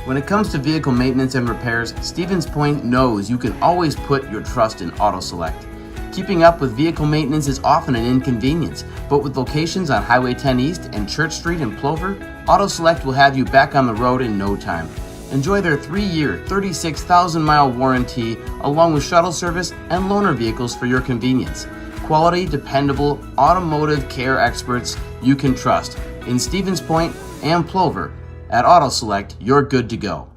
When it comes to vehicle maintenance and repairs, Stevens Point knows you can always put your trust in Auto Select. Keeping up with vehicle maintenance is often an inconvenience, but with locations on Highway 10 East and Church Street in Plover, Auto Select will have you back on the road in no time. Enjoy their 3-year, 36,000-mile warranty along with shuttle service and loaner vehicles for your convenience. Quality, dependable, automotive care experts you can trust. In Stevens Point and Plover, at Auto Select, you're good to go.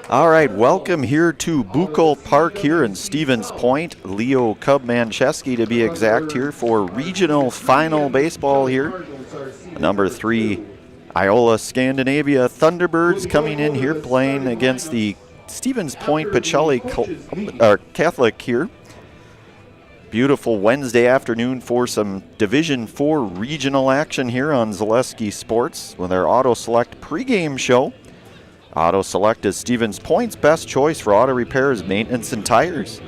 All right, welcome here to Bucol Park here in Stevens Point. Leo Cub-Mancheski to be exact here for regional final baseball here. Number 3, Iola-Scandinavia Thunderbirds coming in here playing against the Stevens Point Pacelli Catholic here. Beautiful Wednesday afternoon for some Division 4 regional action here on Zaleski Sports with our Auto Select pregame show. Auto Select is Stevens Point's best choice for auto repairs, maintenance, and tires.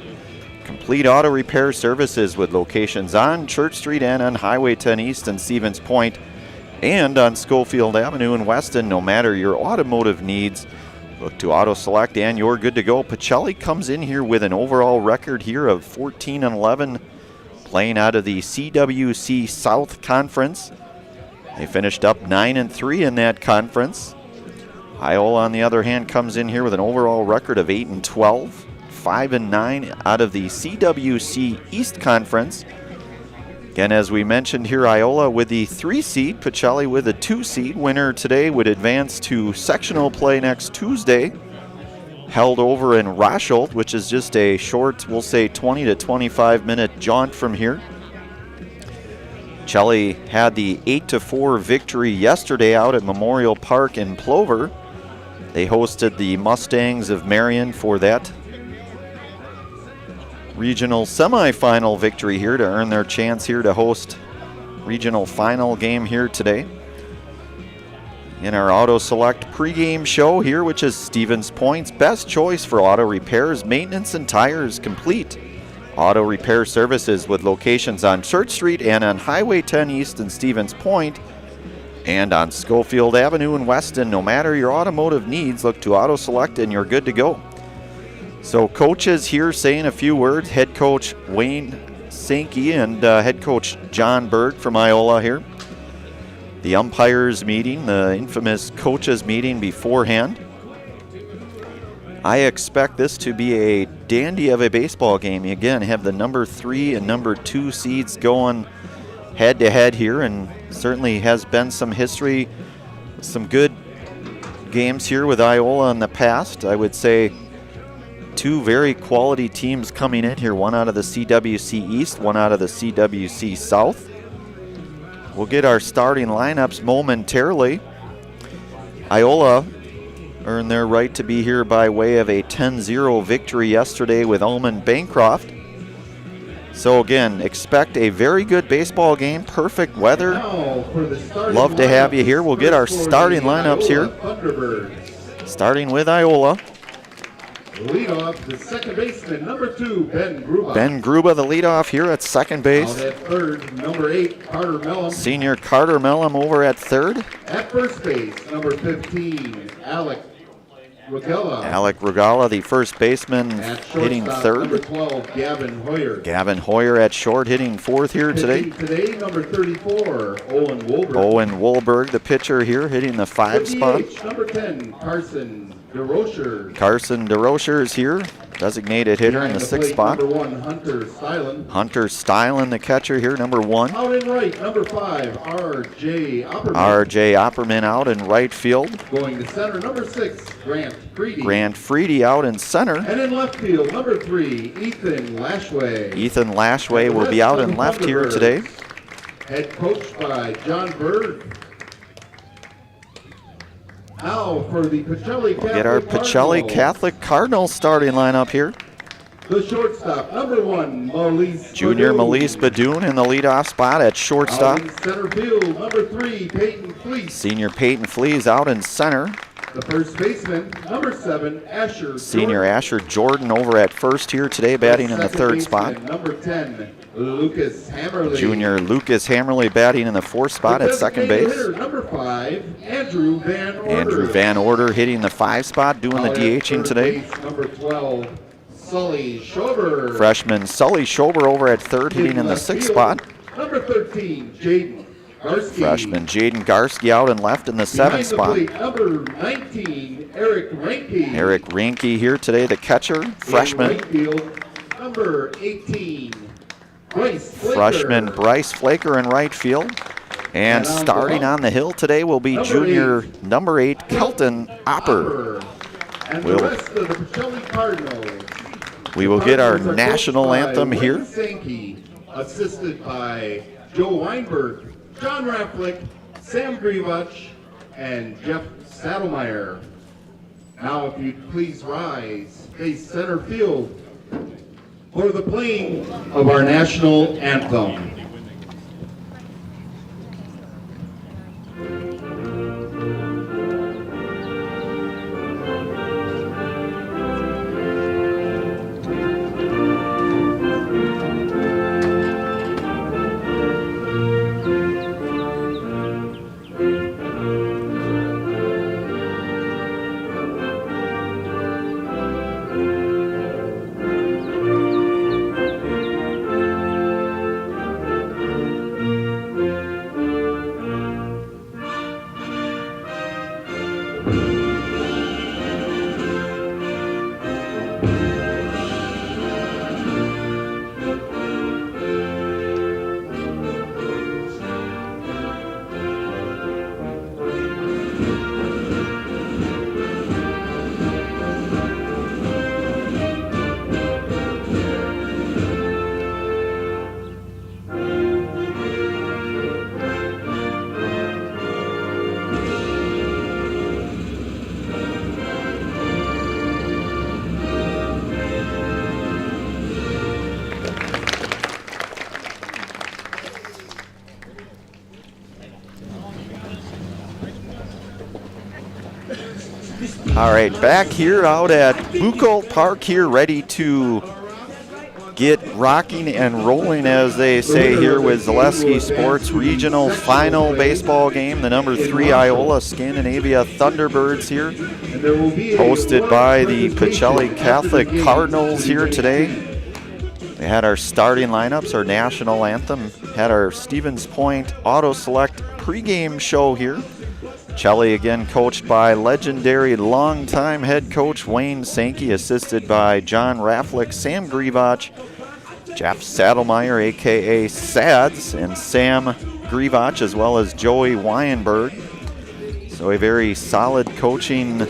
Complete auto repair services with locations on Church Street and on Highway 10 East in Stevens Point and on Schofield Avenue in Weston. No matter your automotive needs, look to Auto Select and you're good to go. Pacelli comes in here with an overall record here of 14-11, playing out of the CWC South Conference. They finished up 9-3 in that conference. Iola, on the other hand, comes in here with an overall record of 8-12, 5-9 out of the CWC East Conference. Again, as we mentioned here, Iola with the 3 seed, Pacelli with a 2 seed. Winner today would advance to sectional play next Tuesday, held over in Rosholt, which is just a short, we'll say 20 to 25 minute jaunt from here. Pacelli had the 8-4 victory yesterday out at Memorial Park in Plover. They hosted the Mustangs of Marion for that regional semifinal victory here to earn their chance here to host regional final game here today. In our Auto Select pregame show here, which is Stevens Point's best choice for auto repairs, maintenance, and tires, complete auto repair services with locations on Church Street and on Highway 10 East in Stevens Point and on Schofield Avenue in Weston. No matter your automotive needs, look to Auto Select and you're good to go. So coaches here saying a few words. Head coach Wayne Sankey and head coach John Berg from Iola here. The umpires meeting, the infamous coaches meeting beforehand. I expect this to be a dandy of a baseball game. You again have the number 3 and number 2 seeds going head to head here, and certainly has been some history, some good games here with Iola in the past. I would say 2 very quality teams coming in here, one out of the CWC East, one out of the CWC South. We'll get our starting lineups momentarily. Iola earned their right to be here by way of a 10-0 victory yesterday with Ullman Bancroft. So again, expect a very good baseball game, perfect weather. Love to have you here. We'll get our starting lineups here. Starting with Iola. Lead off the second baseman, number 2, Ben Gruba. Ben Gruba, the leadoff here at second base. Out at third, number 8, Carter Mellum. Senior Carter Mellum over at third. At first base, number 15, Alec Regala. Alec Regala, the first baseman, hitting third. Number 12, Gavin Hoyer. Gavin Hoyer at short, hitting fourth here today. Today, number 34, Owen Wolberg. Owen Wolberg, the pitcher here, hitting the 5 spot. Number 10, Carson DeRocher. Carson DeRocher is here, designated hitter in the 6th spot. Number 1, Hunter Stylen. Hunter Stylen, the catcher here, number 1. Out in right, number 5, R.J. Opperman. R.J. Opperman out in right field. Going to center, number 6, Grant Freedy. Grant Freedy out in center. And in left field, number 3, Ethan Lashway. Ethan Lashway will be out in left here today. Head coached by John Berg. Now for the Pacelli Catholic Get our Pacelli Catholic Cardinals starting lineup here. The shortstop, number 1, Melise Junior Badoon. Melise Badoon in the leadoff spot at shortstop. Out in center field, number 3, Peyton Fleece. Senior Peyton Fleece out in center. The first baseman, number 7, Asher Senior Jordan. Asher Jordan over at first here today, batting in the Second third baseman, spot. number 10, Lucas Hammerly. Junior Lucas Hammerly batting in the fourth spot The at second designated base. hitter, number 5, Andrew Van Order. Andrew Van Order hitting the 5 spot, doing the Out at DHing third today. base, number 12, Sully Schober. Freshman Sully Schober over at third, hitting in the left 6th field, spot. Number 13, Jaden Garski. Freshman Jaden Garski out and left in the 7th Behind the spot. plate, number 19, Eric Reinke. Eric Reinke here today, the catcher, freshman. In right field, number 18, Bryce Flaker. Freshman Bryce Flaker in right field. And And on starting the on the hill today will be number junior number 8, Kelton Opper. Opper. And We'll- the rest of the Pacelli Cardinals. We will get our Cardinals are national coached by anthem Wayne here. Sankey, assisted by Joe Weinberg, John Raflick, Sam Grivach, and Jeff Saddlemeyer. Now, if you'd please rise, face center field for the playing of our national anthem. All right, back here out at Buchholz Park here, ready to get rocking and rolling, as they say here, with Zaleski Sports Regional Final baseball game. The number 3 Iola-Scandinavia Thunderbirds here, And there will be a hosted by the Pacelli presentation Catholic after the game Cardinals to here be today. made. We had our starting lineups, our national anthem, had our Stevens Point Auto Select pregame show here. Pacelli again coached by legendary longtime head coach Wayne Sankey, assisted by John Raflick, Sam Grivach, Jeff Saddlemeyer, aka Sads, and Sam Grivach, as well as Joey Weinberg. So a very solid coaching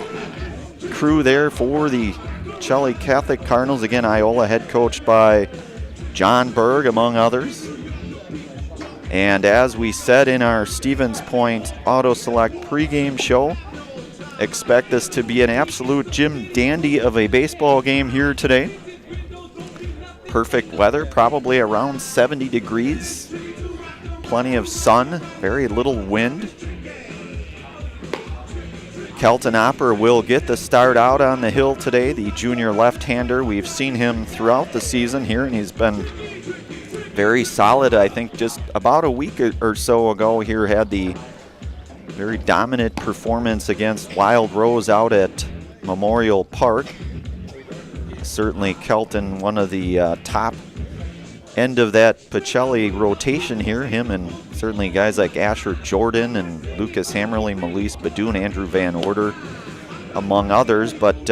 crew there for the Pacelli Catholic Cardinals. Again, Iola head coached by John Berg, among others. And as we said in our Stevens Point Auto Select pregame show, expect this to be an absolute Jim Dandy of a baseball game here today. Perfect weather, probably around 70 degrees. Plenty of sun, very little wind. Kelton Opper will get the start out on the hill today, the junior left-hander. We've seen him throughout the season here, and he's been very solid. I think just about a week or so ago here had the very dominant performance against Wild Rose out at Memorial Park. Certainly Kelton, one of the top end of that Pacelli rotation here. Him and certainly guys like Asher Jordan and Lucas Hammerly, Melise Badoon, Andrew Van Order, among others. But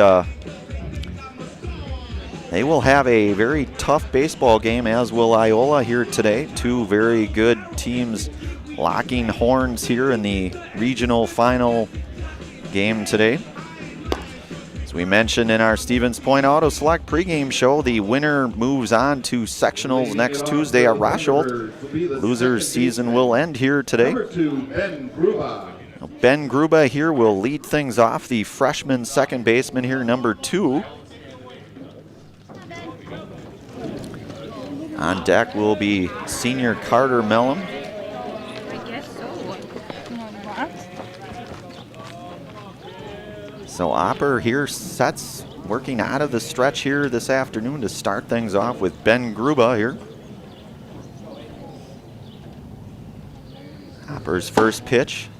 they will have a very tough baseball game, as will Iola here today. Two very good teams locking horns here in the regional final game today. As we mentioned in our Stevens Point Auto Select pregame show, the winner moves on to sectionals next Tuesday at Rosholt. Losers' season will end here today. Number 2, Ben Gruba. Ben Gruba here will lead things off, the freshman second baseman here, number 2. On deck will be senior Carter Mellum. I guess so. So Opper here sets, working out of the stretch here this afternoon to start things off with Ben Gruba here. Opper's first pitch.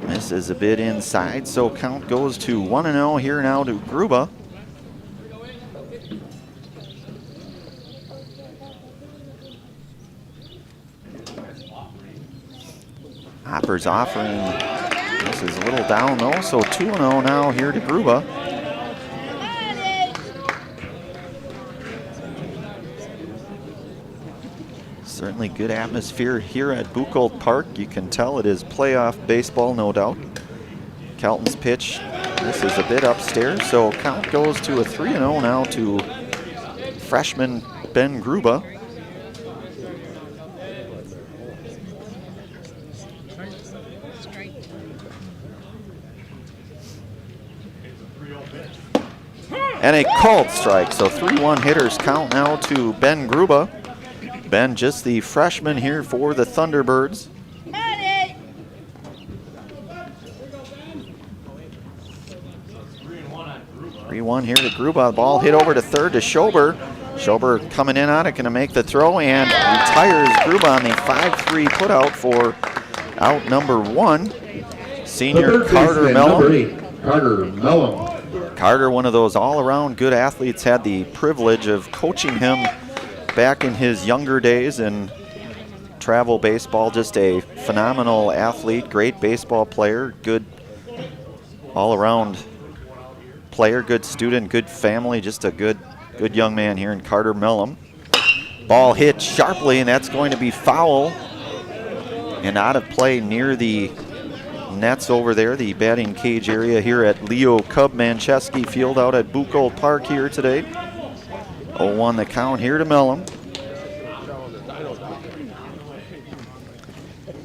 Misses a bit inside, so count goes to 1-0 here now to Gruba. Opper's offering, this is a little down though, so 2-0 now here to Gruba. Certainly good atmosphere here at Buchholz Park. You can tell it is playoff baseball, no doubt. Kelton's pitch, this is a bit upstairs, so count goes to a 3-0 now to freshman Ben Gruba. And a called strike, so 3-1 hitters count now to Ben Gruba. Ben just the freshman here for the Thunderbirds. 3-1 here to Gruba. Ball hit over to third to Schober. Schober coming in on it, going to make the throw and retires Gruba on the 5-3 putout for out number 1. Senior Carter Mellon. Carter Mellon. Carter, one of those all-around good athletes, had the privilege of coaching him back in his younger days in travel baseball. Just a phenomenal athlete, great baseball player, good all-around player, good student, good family, just a good young man here in Carter Mellon. Ball hit sharply, and that's going to be foul and out of play near the nets over there, the batting cage area here at Leo Cub Manchesky Field out at Buchholz Park here today. 0-1 the count here to Mellon.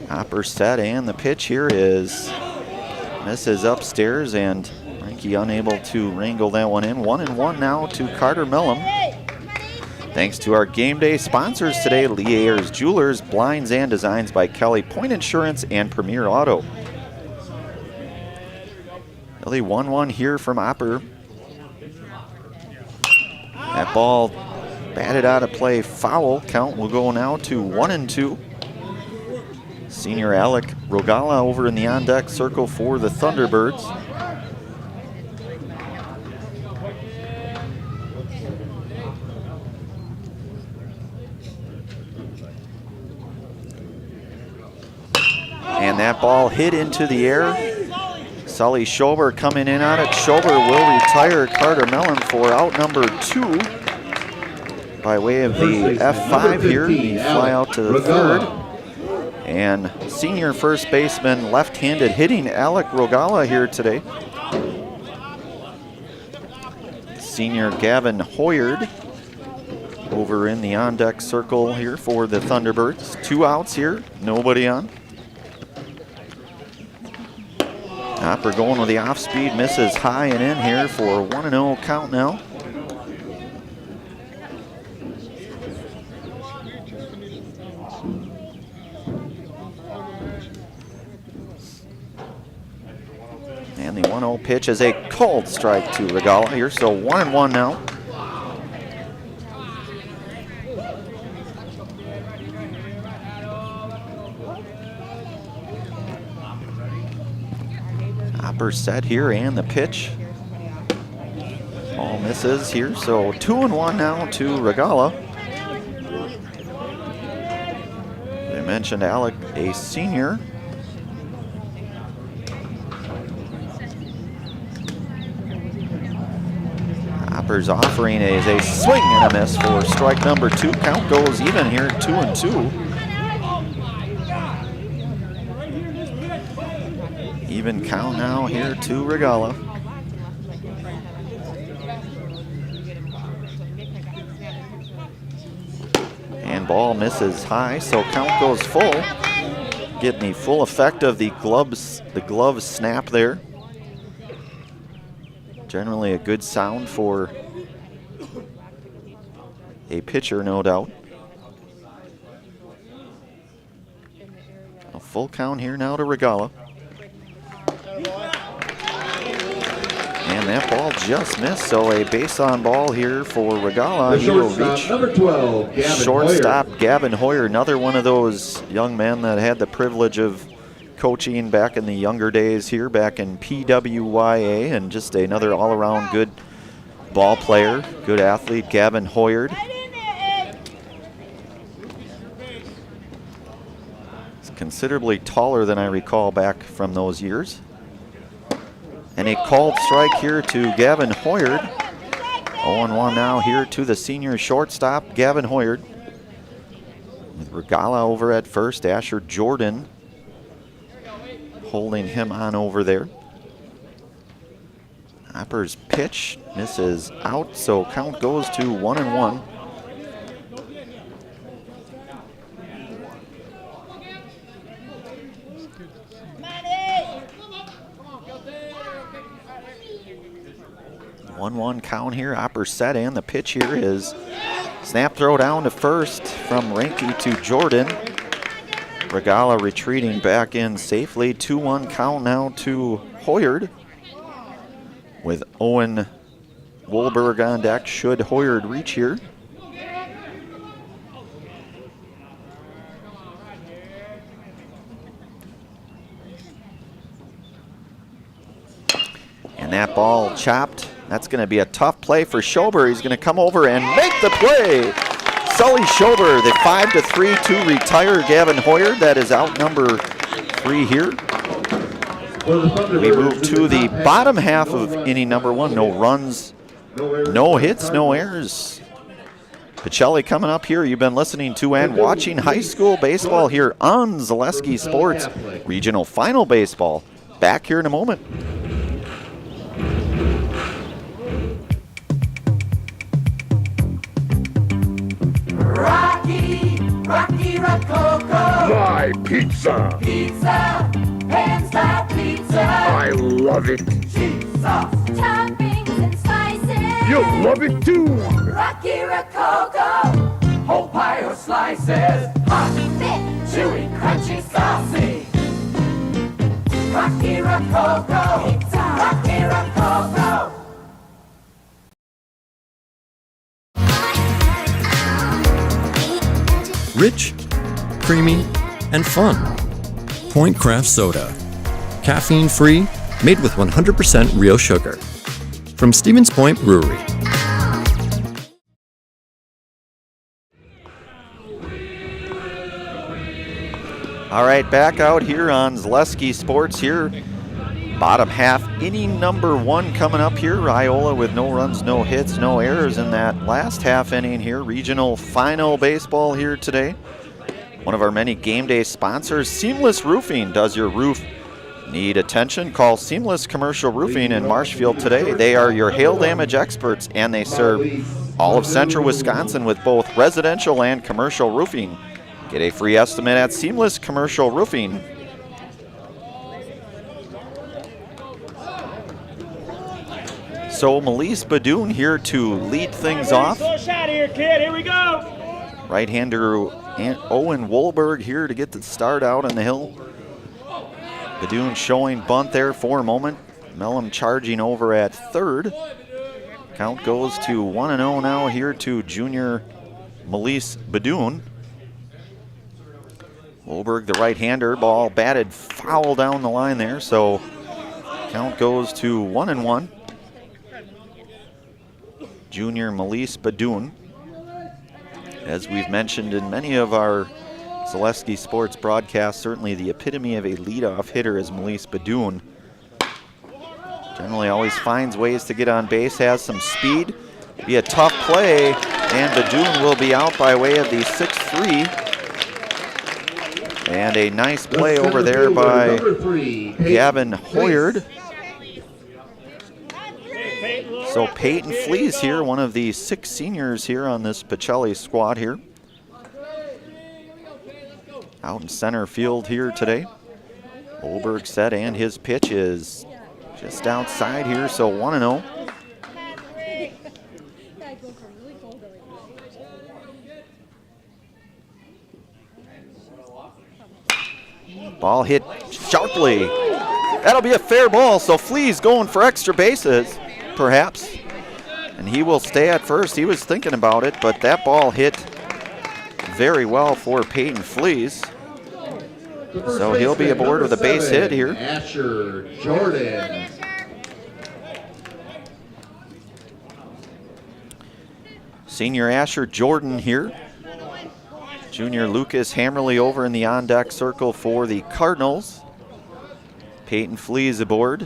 Hopper set, and the pitch here is misses upstairs, and Reinke unable to wrangle that one in. 1-1 now to Carter Mellon. Thanks to our game day sponsors today, Lee Ayers Jewelers, blinds and designs by Kelly Point Insurance and Premier Auto. Really 1-1 here from Opper. That ball batted out of play, foul. Count will go now to 1-2. Senior Alec Rogala over in the on-deck circle for the Thunderbirds. And that ball hit into the air. Sully Schober coming in on it. Schober will retire Carter Mellon for out number 2 by way of the F5 here. The fly out to the third. And senior first baseman, left-handed hitting Alec Rogala here today. Senior Gavin Hoyard over in the on-deck circle here for the Thunderbirds. 2 outs here, nobody on. Hopper going with the off-speed, misses high and in here for 1-0 count now. And the 1-0 pitch is a called strike to Regala here, so 1-1 now. Hopper set here, and the pitch. All misses here, so 2-1 now to Regala. They mentioned Alec, a senior. Hopper's offering is a swing and a miss for strike number 2. Count goes even here, 2-2. Even count now here to Regala. And ball misses high, so count goes full. Getting the full effect of the glove snap there. Generally a good sound for a pitcher, no doubt. A full count here now to Regala. And that ball just missed, so a base on ball here for Regala. He will reach number 12, Gavin shortstop Hoyer. Gavin Hoyer, another one of those young men that had the privilege of coaching back in the younger days here, back in PWIA, and just another all-around good ball player, good athlete, Gavin Hoyer. He's considerably taller than I recall back from those years. And a called strike here to Gavin Hoyer. 0-1 now here to the senior shortstop, Gavin Hoyer. With Regala over at first, Asher Jordan holding him on over there. Hopper's pitch misses out, so count goes to 1-1. One count here. Hopper set in. The pitch here is snap throw down to first from Ranke to Jordan. Regala retreating back in safely. 2-1 count now to Hoyer. With Owen Wohlberg on deck, should Hoyer reach here. And that ball chopped. That's going to be a tough play for Schober. He's going to come over and make the play. Sully Schober, the 5-3 to retire Gavin Hoyer. That is out number 3 here. We move to the bottom half of inning number 1. No runs, no hits, no errors. Pacelli coming up here. You've been listening to and watching high school baseball here on Zaleski Sports Regional Final Baseball. Back here in a moment. Rocky Rococo. My pizza. Pizza. Hand-style pizza. I love it. Cheese sauce. Toppings and slices. You'll love it too. Rocky Rococo. Whole pie or slices. Hot, thick, chewy, crunchy, saucy. Rocky Rococo. Pizza. Rocky Rococo. Rich, creamy, and fun. Point Craft Soda. Caffeine-free, made with 100% real sugar. From Stevens Point Brewery. All right, back out here on Zaleski Sports here. Bottom half, inning number 1 coming up here. Iola with no runs, no hits, no errors in that last half inning here. Regional final baseball here today. One of our many game day sponsors, Seamless Roofing. Does your roof need attention? Call Seamless Commercial Roofing in Marshfield today. They are your hail damage experts, and they serve all of central Wisconsin with both residential and commercial roofing. Get a free estimate at Seamless Commercial Roofing. So Melise Badoon here to lead things off. Shot here, kid. Here we go. Right-hander Owen Wohlberg here to get the start out on the hill. Badoon showing bunt there for a moment. Mellum charging over at third. Count goes to 1-0 now here to junior Melise Badoon. Wohlberg, the right-hander, ball batted foul down the line there, so count goes to 1-1. Junior Melise Badoon. As we've mentioned in many of our Zaleski Sports broadcasts, certainly the epitome of a leadoff hitter is Melise Badoon. Generally always finds ways to get on base, has some speed. Be a tough play, and Badoon will be out by way of the 6-3. And a nice play over there by Gavin Hoyer. So Peyton Flees here, one of the 6 seniors here on this Pacelli squad here. Out in center field here today. Wohlberg set, and his pitch is just outside here, so 1-0. Ball hit sharply. That'll be a fair ball, so Flees going for extra bases. perhaps. And he will stay at first. He was thinking about it, but that ball hit very well for Peyton Fleas. So he'll be aboard with a base hit here. Asher Jordan. Senior Asher Jordan here. Junior Lucas Hammerly over in the on-deck circle for the Cardinals. Peyton Fleas aboard.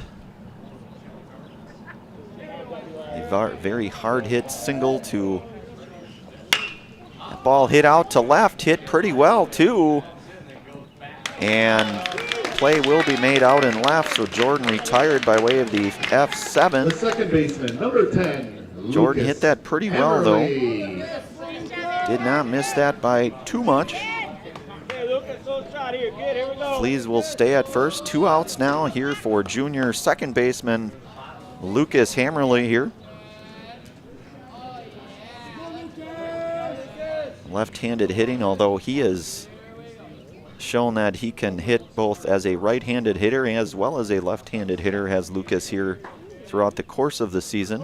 A very hard hit single to, that ball hit out to left, hit pretty well too. And play will be made out in left, so Jordan retired by way of the F7. The second baseman, number 10, Jordan Lucas hit that pretty well though. Hammerly. Did not miss that by too much. Hey, Lucas, little shot here, kid. Here we go. Fleas will stay at first. 2 outs now here for junior second baseman Lucas Hammerly here. Left-handed hitting, although he has shown that he can hit both as a right-handed hitter as well as a left-handed hitter, has Lucas here throughout the course of the season.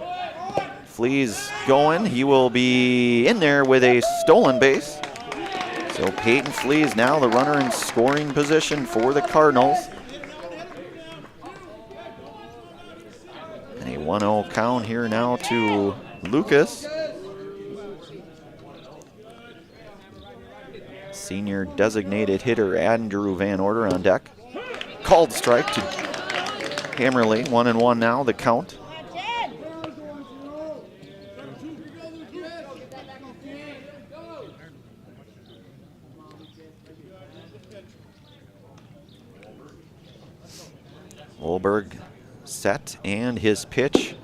Fleas going, he will be in there with a stolen base. So Peyton Fleas now the runner in scoring position for the Cardinals. And a 1-0 count here now to Lucas. Senior designated hitter Andrew Van Order on deck. Called strike to Hammerly. 1-1 now, the count. Wolberg set and his pitch.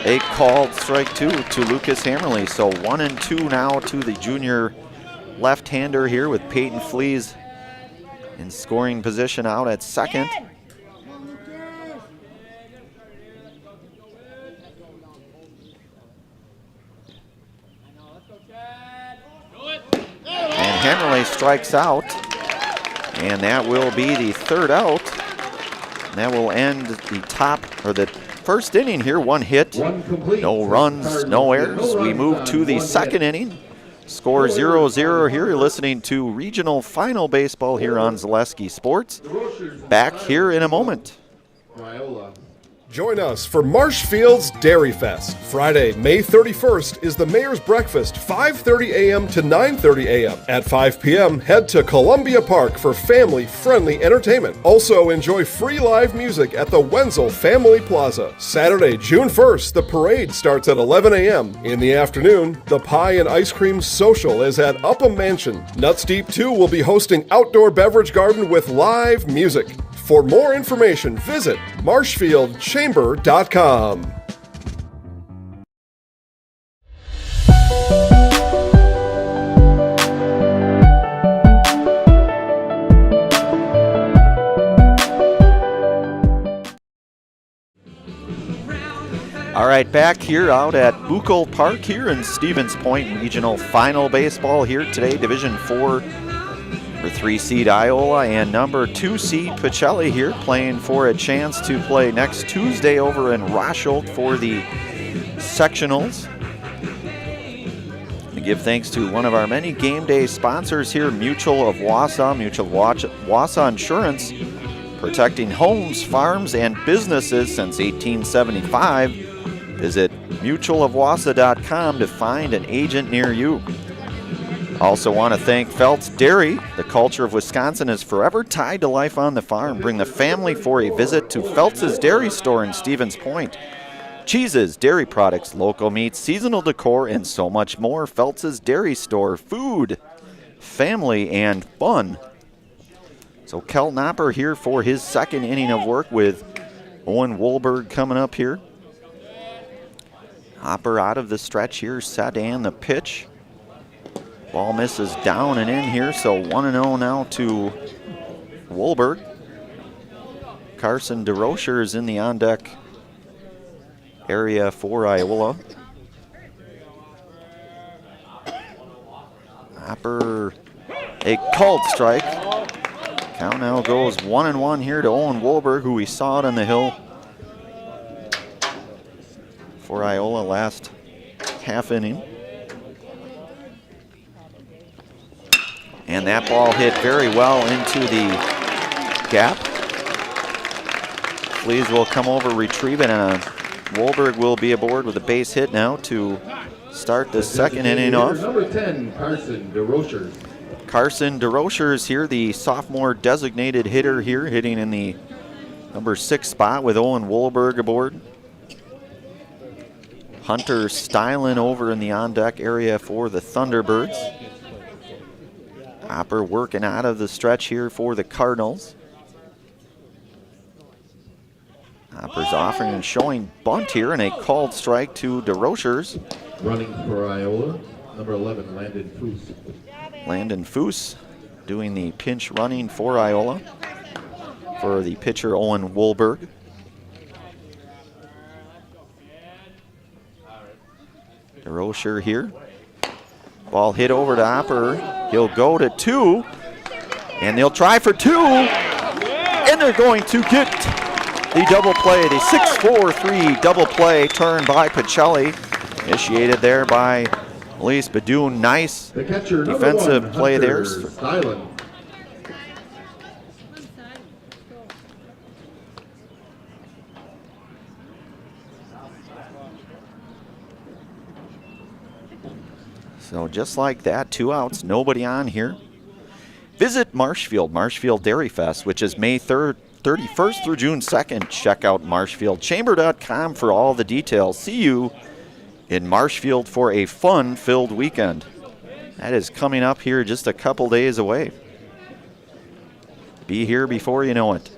A called strike two to Lucas Hammerly. So 1-2 now to the junior left-hander here with Peyton Fleas in scoring position out at second. And Hammerly strikes out, and that will be the third out. And that will end the top, or the first inning here. 1 hit, no runs, no errors. We move to the second inning. Score 0-0 here. You're listening to Regional Final Baseball here on Zaleski Sports. Back here in a moment. Iola. Join us for Marshfield's Dairy Fest. Friday, May 31st is the Mayor's Breakfast, 5:30 a.m. to 9:30 a.m. At 5 p.m., head to Columbia Park for family-friendly entertainment. Also, enjoy free live music at the Wenzel Family Plaza. Saturday, June 1st, the parade starts at 11 a.m. In the afternoon, the Pie and Ice Cream Social is at Upham Mansion. Nuts Deep 2 will be hosting outdoor beverage garden with live music. For more information, visit marshfieldchamber.com. All right, back here out at Buchel Park here in Stevens Point. Regional Final Baseball here today. Division 4 for 3 seed Iola and number 2 seed Pacelli here playing for a chance to play next Tuesday over in Rosholt for the sectionals. We give thanks to one of our many game day sponsors here, Mutual of Wausau. Mutual of Wausau Insurance, protecting homes, farms, and businesses since 1875. Visit mutualofwausau.com to find an agent near you. Also want to thank Feltz Dairy. The culture of Wisconsin is forever tied to life on the farm. Bring the family for a visit to Feltz's Dairy Store in Stevens Point. Cheeses, dairy products, local meats, seasonal decor, and so much more. Feltz's Dairy Store. Food, family, and fun. So Kel Knopper here for his second inning of work with Owen Wolberg coming up here. Hopper out of the stretch here, set and the pitch. Ball misses down and in here, so 1-0 now to Wolberg. Carson DeRocher is in the on-deck area for Iola. Hopper, a called strike. Count now goes 1-1 here to Owen Wolberg, who we saw it on the hill last half inning. And that ball hit very well into the gap. Fleas will come over, retrieve it, and Wohlberg will be aboard with a base hit now to start the second inning off. Number 10, Carson DeRochers. Carson DeRochers here, the sophomore designated hitter here, hitting in the number 6 spot with Owen Wohlberg aboard. Hunter Stylen over in the on-deck area for the Thunderbirds. Hopper working out of the stretch here for the Cardinals. Hopper's offering and showing bunt here, and a called strike to DeRochers. Running for Iola, number 11, Landon Foose. Landon Foose doing the pinch running for Iola for the pitcher Owen Wohlberg. DeRocher here. Ball hit over to Hopper. He'll go to 2, and they'll try for 2, and they're going to get the double play, the 6-4-3 double play turn by Pacelli, initiated there by Elise Badoon. Nice defensive play there. Stylen. So just like that, 2 outs, nobody on here. Visit Marshfield, Marshfield Dairy Fest, which is May 3rd, 31st through June 2nd. Check out marshfieldchamber.com for all the details. See you in Marshfield for a fun-filled weekend. That is coming up here just a couple days away. Be here before you know it.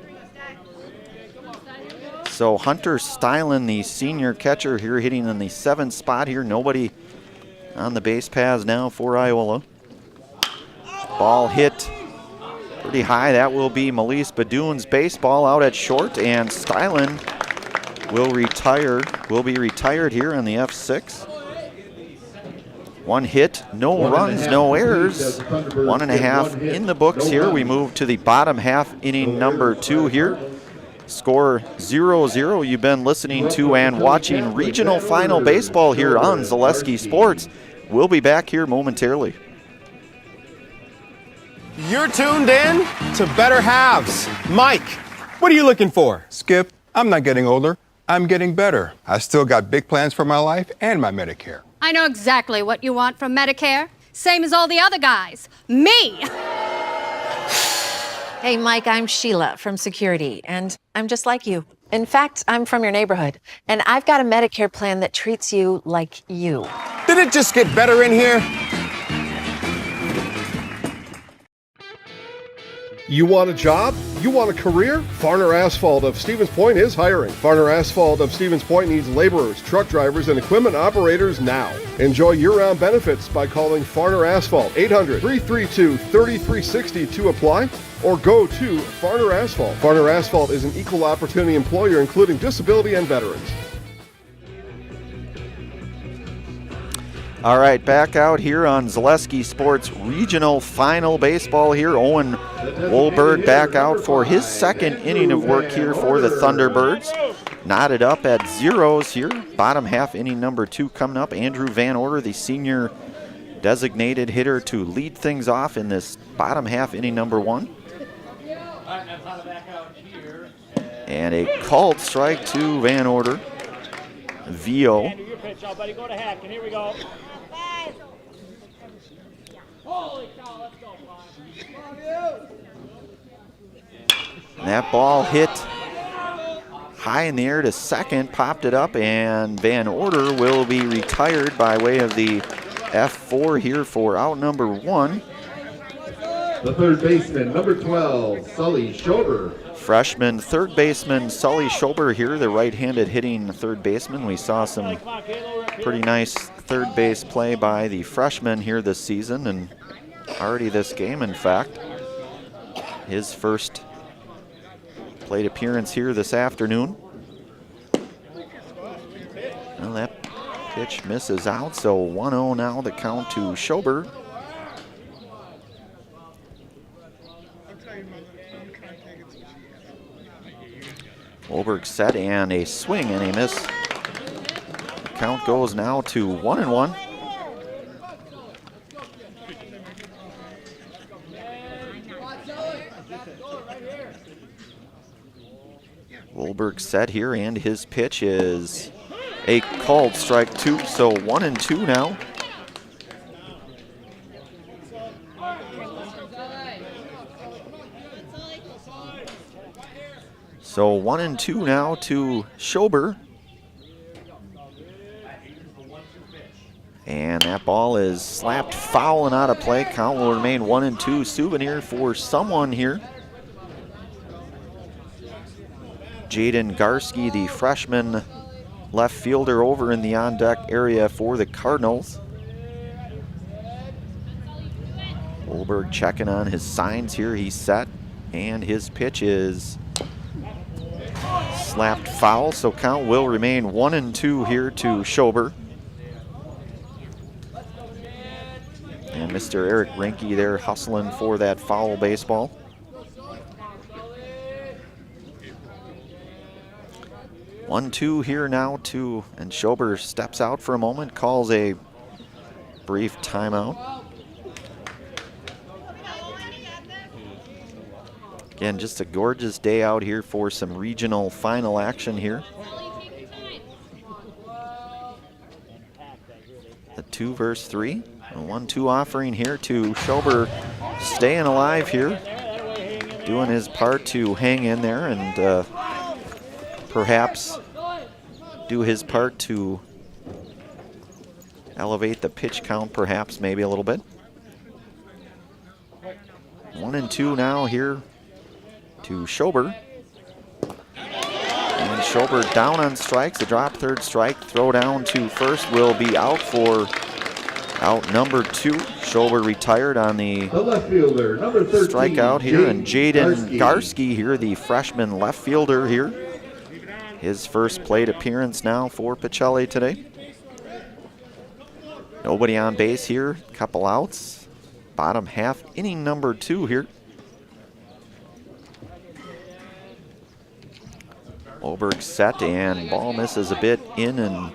So Hunter Stylen, the senior catcher here, hitting in the 7th spot here. Nobody on the base paths now for Iola. Ball hit pretty high. That will be Melise Badoon's baseball out at short, and Stylen will be retired here on the F6. 1 hit, no runs, no errors. 1.5 in the books here. We move to the bottom half, inning number 2 here. Score 0-0. You've been listening to and watching Regional Final Baseball here on Zaleski Sports. We'll be back here momentarily. You're tuned in to Better Halves. Mike, what are you looking for? Skip, I'm not getting older. I'm getting better. I still got big plans for my life and my Medicare. I know exactly what you want from Medicare. Same as all the other guys. Me! Hey, Mike, I'm Sheila from Security, and I'm just like you. In fact, I'm from your neighborhood, and I've got a Medicare plan that treats you like you. Did it just get better in here? You want a job? You want a career? Farner Asphalt of Stevens Point is hiring. Farner Asphalt of Stevens Point needs laborers, truck drivers, and equipment operators now. Enjoy year-round benefits by calling Farner Asphalt 800-332-3360 to apply, or go to Farner Asphalt. Farner Asphalt is an equal opportunity employer including disability and veterans. All right, back out here on Zaleski Sports Regional Final Baseball here. Owen Wohlberg back out for his second inning of work here for the Thunderbirds. Knotted up at zeros here. Bottom half inning number 2 coming up. Andrew Van Order, the senior designated hitter, to lead things off in this bottom half inning number 1. And a called strike to Van Order. VO. Here we go. Holy cow, let's go, That ball hit high in the air to second, popped it up, and Van Order will be retired by way of the F4 here for out number 1. The third baseman, number 12, Sully Schober. Freshman third baseman Sully Schober here, the right-handed hitting third baseman. We saw some pretty nice third base play by the freshman here this season, and already this game, in fact. His first plate appearance here this afternoon. Well, that pitch misses out, so 1-0 now the count to Schober. Wohlberg set and a swing and a miss. count goes now to 1-1. Wolberg set here, and his pitch is a called strike 2, so 1-2 now. So 1-2 now to Schober. And that ball is slapped foul and out of play. Count will remain 1-2. Souvenir for someone here. Jaden Garski, the freshman left fielder over in the on-deck area for the Cardinals. Wolberg checking on his signs here. He's set, and his pitch is slapped foul, so count will remain 1-2 here to Schober. And Mr. Eric Rinke there hustling for that foul baseball. One-two here now to, and Schober steps out for a moment, calls a brief timeout. Again, just a gorgeous day out here for some regional final action here. The 2 versus 3. A 1-2 offering here to Schober, staying alive here, doing his part to hang in there and perhaps do his part to elevate the pitch count perhaps maybe a little bit. 1-2 now here to Schober. And Schober down on strikes, a drop third strike, throw down to first will be out for out number 2. Schober retired on the left fielder, number 13, strikeout here, and Jaden Garski here, the freshman left fielder here. His first plate appearance now for Pacelli today. Nobody on base here, couple outs. Bottom half, inning number 2 here. Wolberg set, and ball misses a bit in and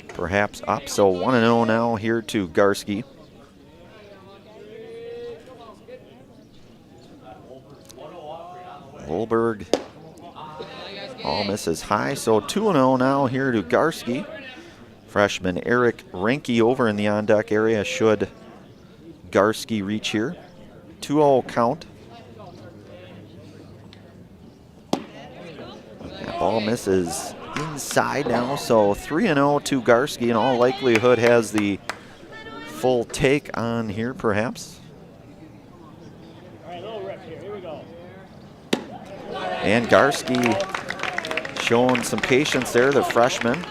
perhaps up, so 1-0 now here to Garski. Wolberg, ball misses high, so 2-0 now here to Garski. Freshman Eric Rinke over in the on-deck area should Garski reach here. 2-0 count. That ball misses inside now, so 3-0 to Garski. In all likelihood has the full take on here perhaps. And Garski showing some patience there, the freshman.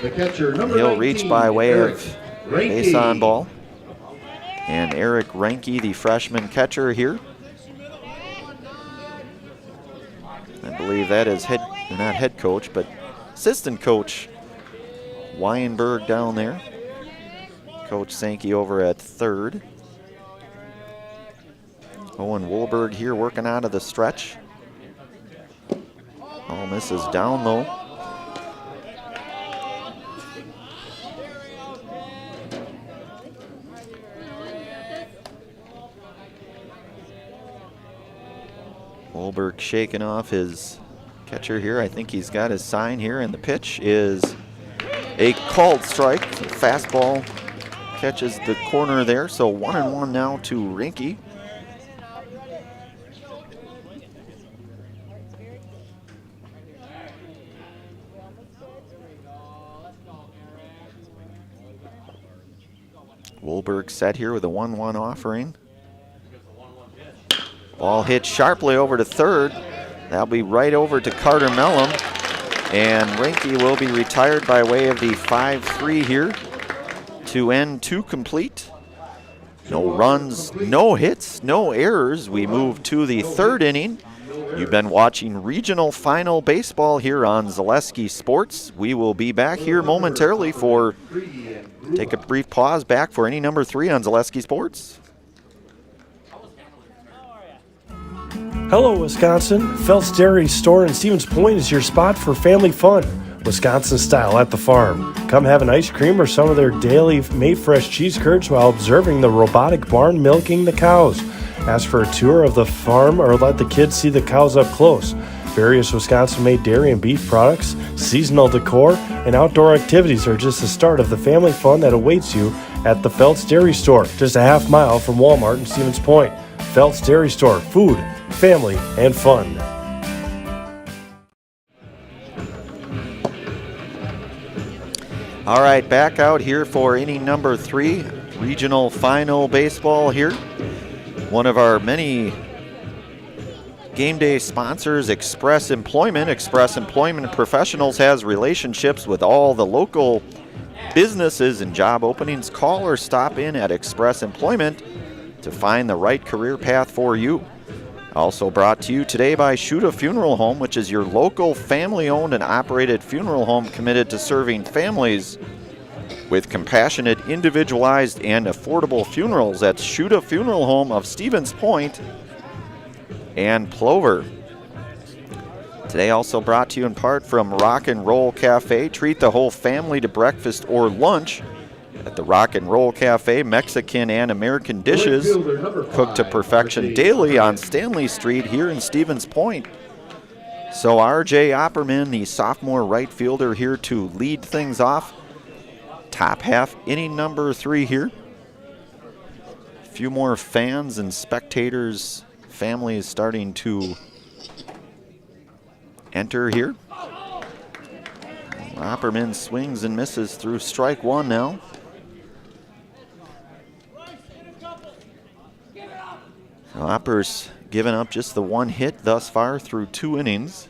The catcher, number He'll 19, reach by way Eric of Rinke. base on ball. And Eric Rinke, the freshman catcher here. I believe that is not head coach, but assistant coach Weinberg down there. Coach Sankey over at third. Owen Wolberg here working out of the stretch. Ball misses down low. Wolberg shaking off his catcher here. I think he's got his sign here, and the pitch is a called strike. The fastball catches the corner there, so 1-1 now to Rinke. Wolberg set here with a 1-1 offering. Ball hit sharply over to third. That'll be right over to Carter Mellum. And Rinke will be retired by way of the 5-3 here to end 2 complete. No runs, no hits, no errors. We move to the 3rd inning. You've been watching regional final baseball here on Zaleski Sports. We will be back here momentarily for, take a brief pause back for inning number 3 on Zaleski Sports. Hello, Wisconsin. Phelps Dairy Store in Stevens Point is your spot for family fun. Wisconsin style at the farm. Come have an ice cream or some of their daily made fresh cheese curds while observing the robotic barn milking the cows. Ask for a tour of the farm or let the kids see the cows up close. Various Wisconsin-made dairy and beef products, seasonal decor, and outdoor activities are just the start of the family fun that awaits you at the Feltz Dairy Store, just a half mile from Walmart in Stevens Point. Feltz Dairy Store, food, family, and fun. All right, back out here for inning number 3, regional final baseball here. One of our many game day sponsors, Express Employment. Express Employment Professionals has relationships with all the local businesses and job openings. Call or stop in at Express Employment to find the right career path for you. Also brought to you today by Shuta Funeral Home, which is your local family-owned and operated funeral home committed to serving families with compassionate, individualized, and affordable funerals. That's Shuta Funeral Home of Stevens Point and Plover. Today also brought to you in part from Rock and Roll Cafe. Treat the whole family to breakfast or lunch at the Rock and Roll Cafe. Mexican and American dishes cooked to perfection daily on Stanley Street here in Stevens Point. So R.J. Opperman, the sophomore right fielder, here to lead things off. Top half, inning number 3 here. A few more fans and spectators, families starting to enter here. Opperman swings and misses through strike 1 now. Opper's given up just the 1 hit thus far through 2 innings.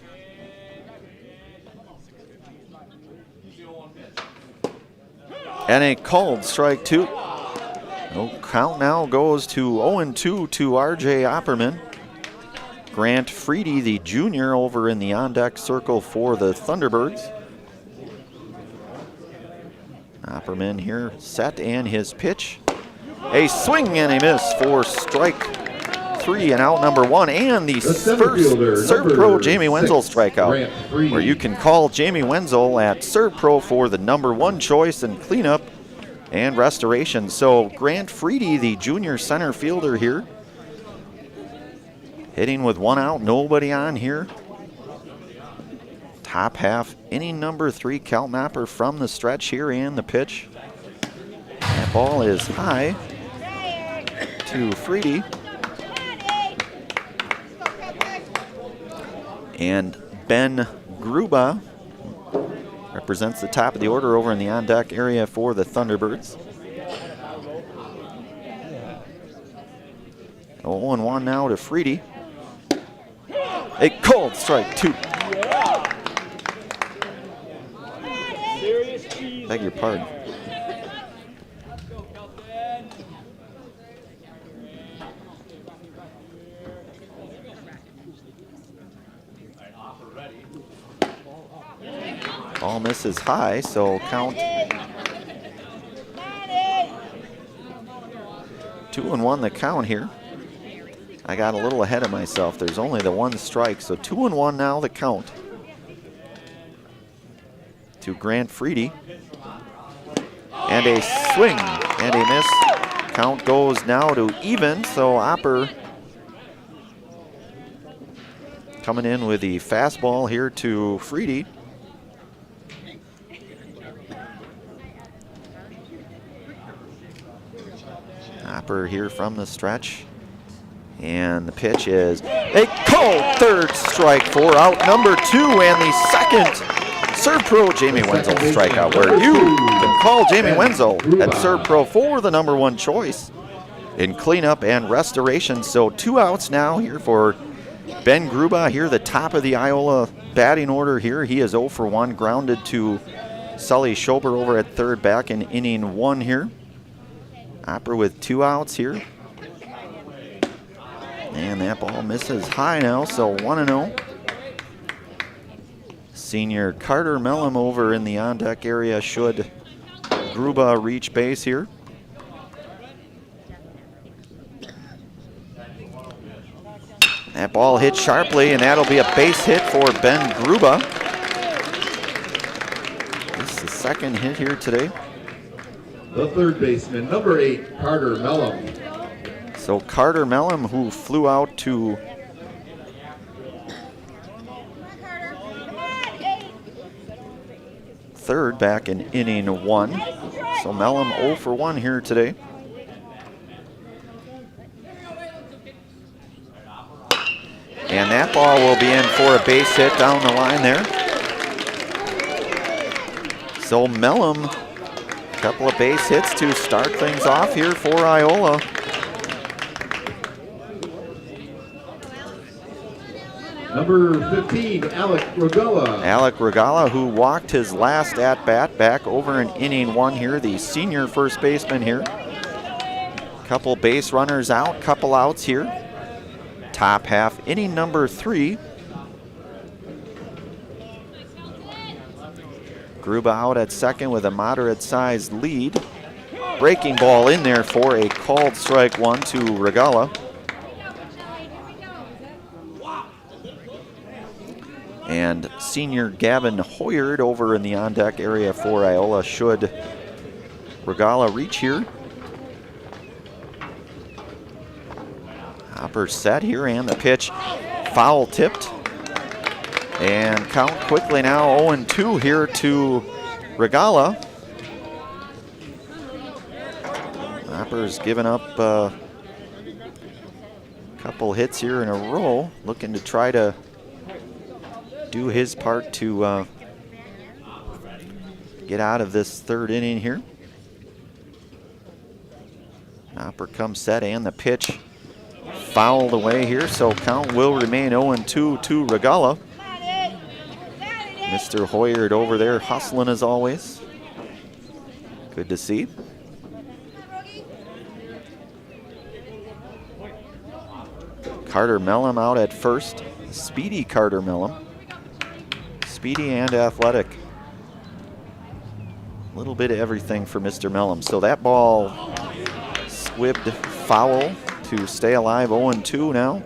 And a called strike 2. No count now goes to 0-2 to R.J. Opperman. Grant Freedy, the junior, over in the on-deck circle for the Thunderbirds. Opperman here set, and his pitch. A swing and a miss for strike 3 and out number 1, and the first Serve Pro Jamie Wenzel strikeout, where you can call Jamie Wenzel at Serve Pro for the number 1 choice in cleanup and restoration. So Grant Freedy, the junior center fielder here, hitting with 1 out, nobody on here. Top half, inning number 3, Cal Mapper from the stretch here, and the pitch. That ball is high to Freedy. And Ben Gruba represents the top of the order over in the on-deck area for the Thunderbirds. 0-1 now to Freedy. A cold strike 2. Beg your pardon. Ball misses high, so count 2-1 the count here. I got a little ahead of myself. There's only the 1 strike, so 2-1 now the count to Grant Freedy. And a swing and a miss. Count goes now to even, so Opper coming in with the fastball here to Freedy. Opper here from the stretch. And the pitch is a cold third strike for out number 2, and the second Serve Pro Jamie Wenzel strikeout, where you can call Jamie Wenzel at Serve Pro for the number 1 choice in cleanup and restoration. So 2 outs now here for Ben Gruba here, the top of the Iola batting order here. He is 0 for 1, grounded to Sully Schober over at third back in inning 1 here. Opper with 2 outs here. And that ball misses high now, so 1-0. Senior Carter Mellum over in the on-deck area should Gruba reach base here. That ball hit sharply, and that'll be a base hit for Ben Gruba. second hit here today. The third baseman, number 8, Carter Mellum. So Carter Mellum, who flew out to third back in inning 1. So Mellum 0 for 1 here today. And that ball will be in for a base hit down the line there. So Mellum, a couple of base hits to start things off here for Iola. Number 15, Alec Regala. Alec Regala, who walked his last at-bat back over in inning 1 here, the senior first baseman here. Couple base runners out, couple outs here. Top half, inning number 3. Gruba out at second with a moderate-sized lead. Breaking ball in there for a called strike 1 to Regala. And senior Gavin Hoyard over in the on-deck area for Iola should Regala reach here. Hopper set here and the pitch foul tipped. And count quickly now 0-2 here to Regala. Hopper's given up a couple hits here in a row, looking to try to do his part to get out of this third inning here. Hopper comes set and the pitch fouled away here, so count will remain 0-2 to Regala. Mr. Hoyard over there hustling as always. Good to see. Carter Mellum out at first. Speedy Carter Mellum. Speedy and athletic. A little bit of everything for Mr. Mellum. So that ball squibbed foul to stay alive. 0-2 now.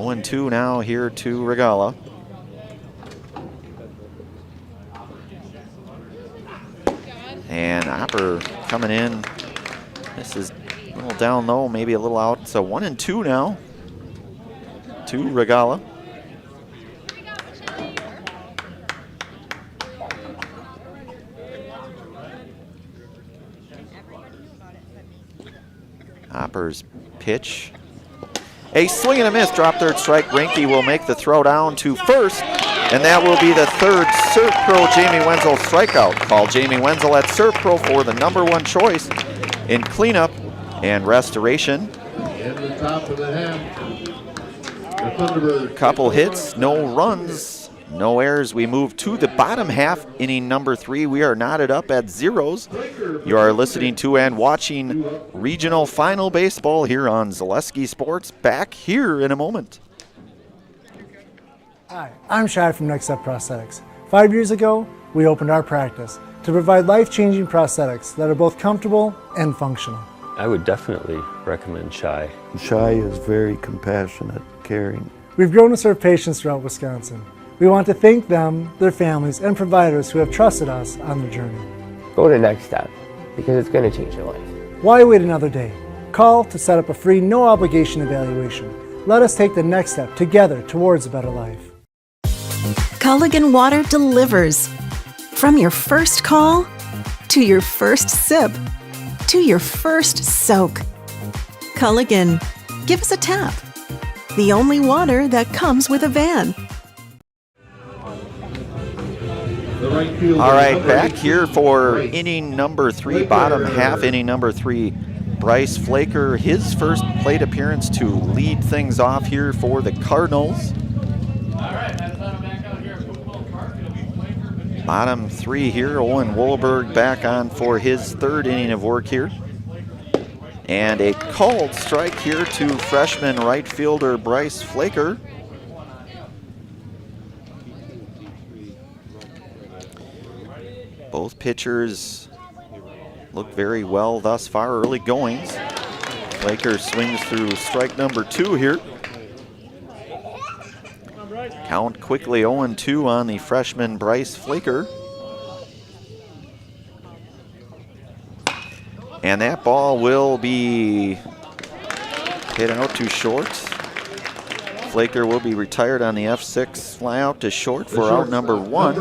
And 2 now here to Regala. And Hopper coming in. This is a little down low, maybe a little out. So 1-2 now to Regala. Hopper's pitch. A swing and a miss, drop third strike. Rinke will make the throw down to first, and that will be the third Surf Pro Jamie Wenzel strikeout. Call Jamie Wenzel at Surf Pro for the #1 choice in cleanup and restoration. In the top of the half, the Thunderbirds. Couple hits, no runs, no errors. We move to the bottom half, inning number 3. We are knotted up at zeros. You are listening to and watching Regional Final Baseball here on Zaleski Sports. Back here in a moment. Hi, I'm Shai from Next Step Prosthetics. 5 years ago, we opened our practice to provide life-changing prosthetics that are both comfortable and functional. I would definitely recommend Shai. Shai is very compassionate, caring. We've grown to serve patients throughout Wisconsin. We want to thank them, their families, and providers who have trusted us on the journey. Go to Next Step, because it's going to change your life. Why wait another day? Call to set up a free, no-obligation evaluation. Let us take the next step together towards a better life. Culligan Water delivers. From your first call, to your first sip, to your first soak. Culligan, give us a tap. The only water that comes with a van. All right, back here for inning number 3, bottom half, inning number 3. Bryce Flaker, his first plate appearance to lead things off here for the Cardinals. Bottom 3 here, Owen Wohlberg back on for his third inning of work here. And a called strike here to freshman right fielder Bryce Flaker. Both pitchers looked very well thus far, early goings. Flaker swings through strike number 2 here. Count quickly 0-2 on the freshman Bryce Flaker. And that ball will be hit out to short. Flaker will be retired on the F6, fly out to short for out number 1.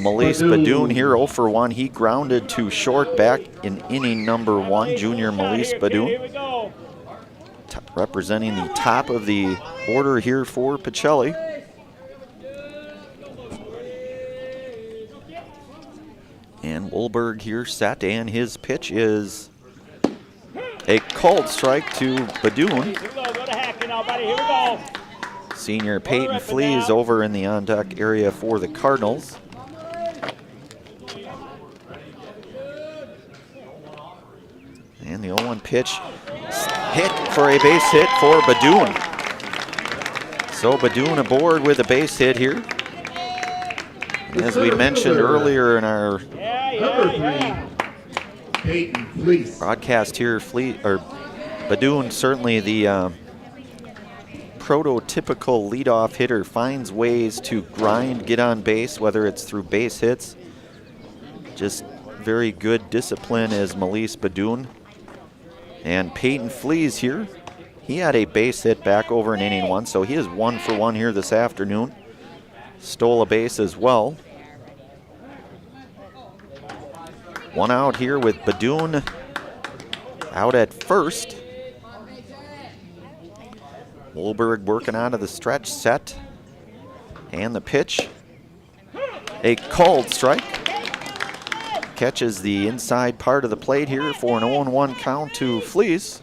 Malise Badoon here 0 for 1. He grounded to short back in inning number 1. Junior Malise Badoon representing the top of the order here for Pacelli. And Wolberg here set, and his pitch is a called strike to Badoon. Senior Peyton Flees over in the on-deck area for the Cardinals. And the 0-1 pitch hit for a base hit for Badoon. So Badoon aboard with a base hit here. As we mentioned earlier in our broadcast here, Badoon certainly the prototypical leadoff hitter, finds ways to grind, get on base, whether it's through base hits. Just very good discipline as Malise Badoon. And Peyton Flees here, he had a base hit back over in inning 1, so he is 1 for 1 here this afternoon. Stole a base as well. 1 out here with Badoon out at first. Wolberg working out of the stretch, set, and the pitch. A called strike. Catches the inside part of the plate here for an 0-1 count to Flees.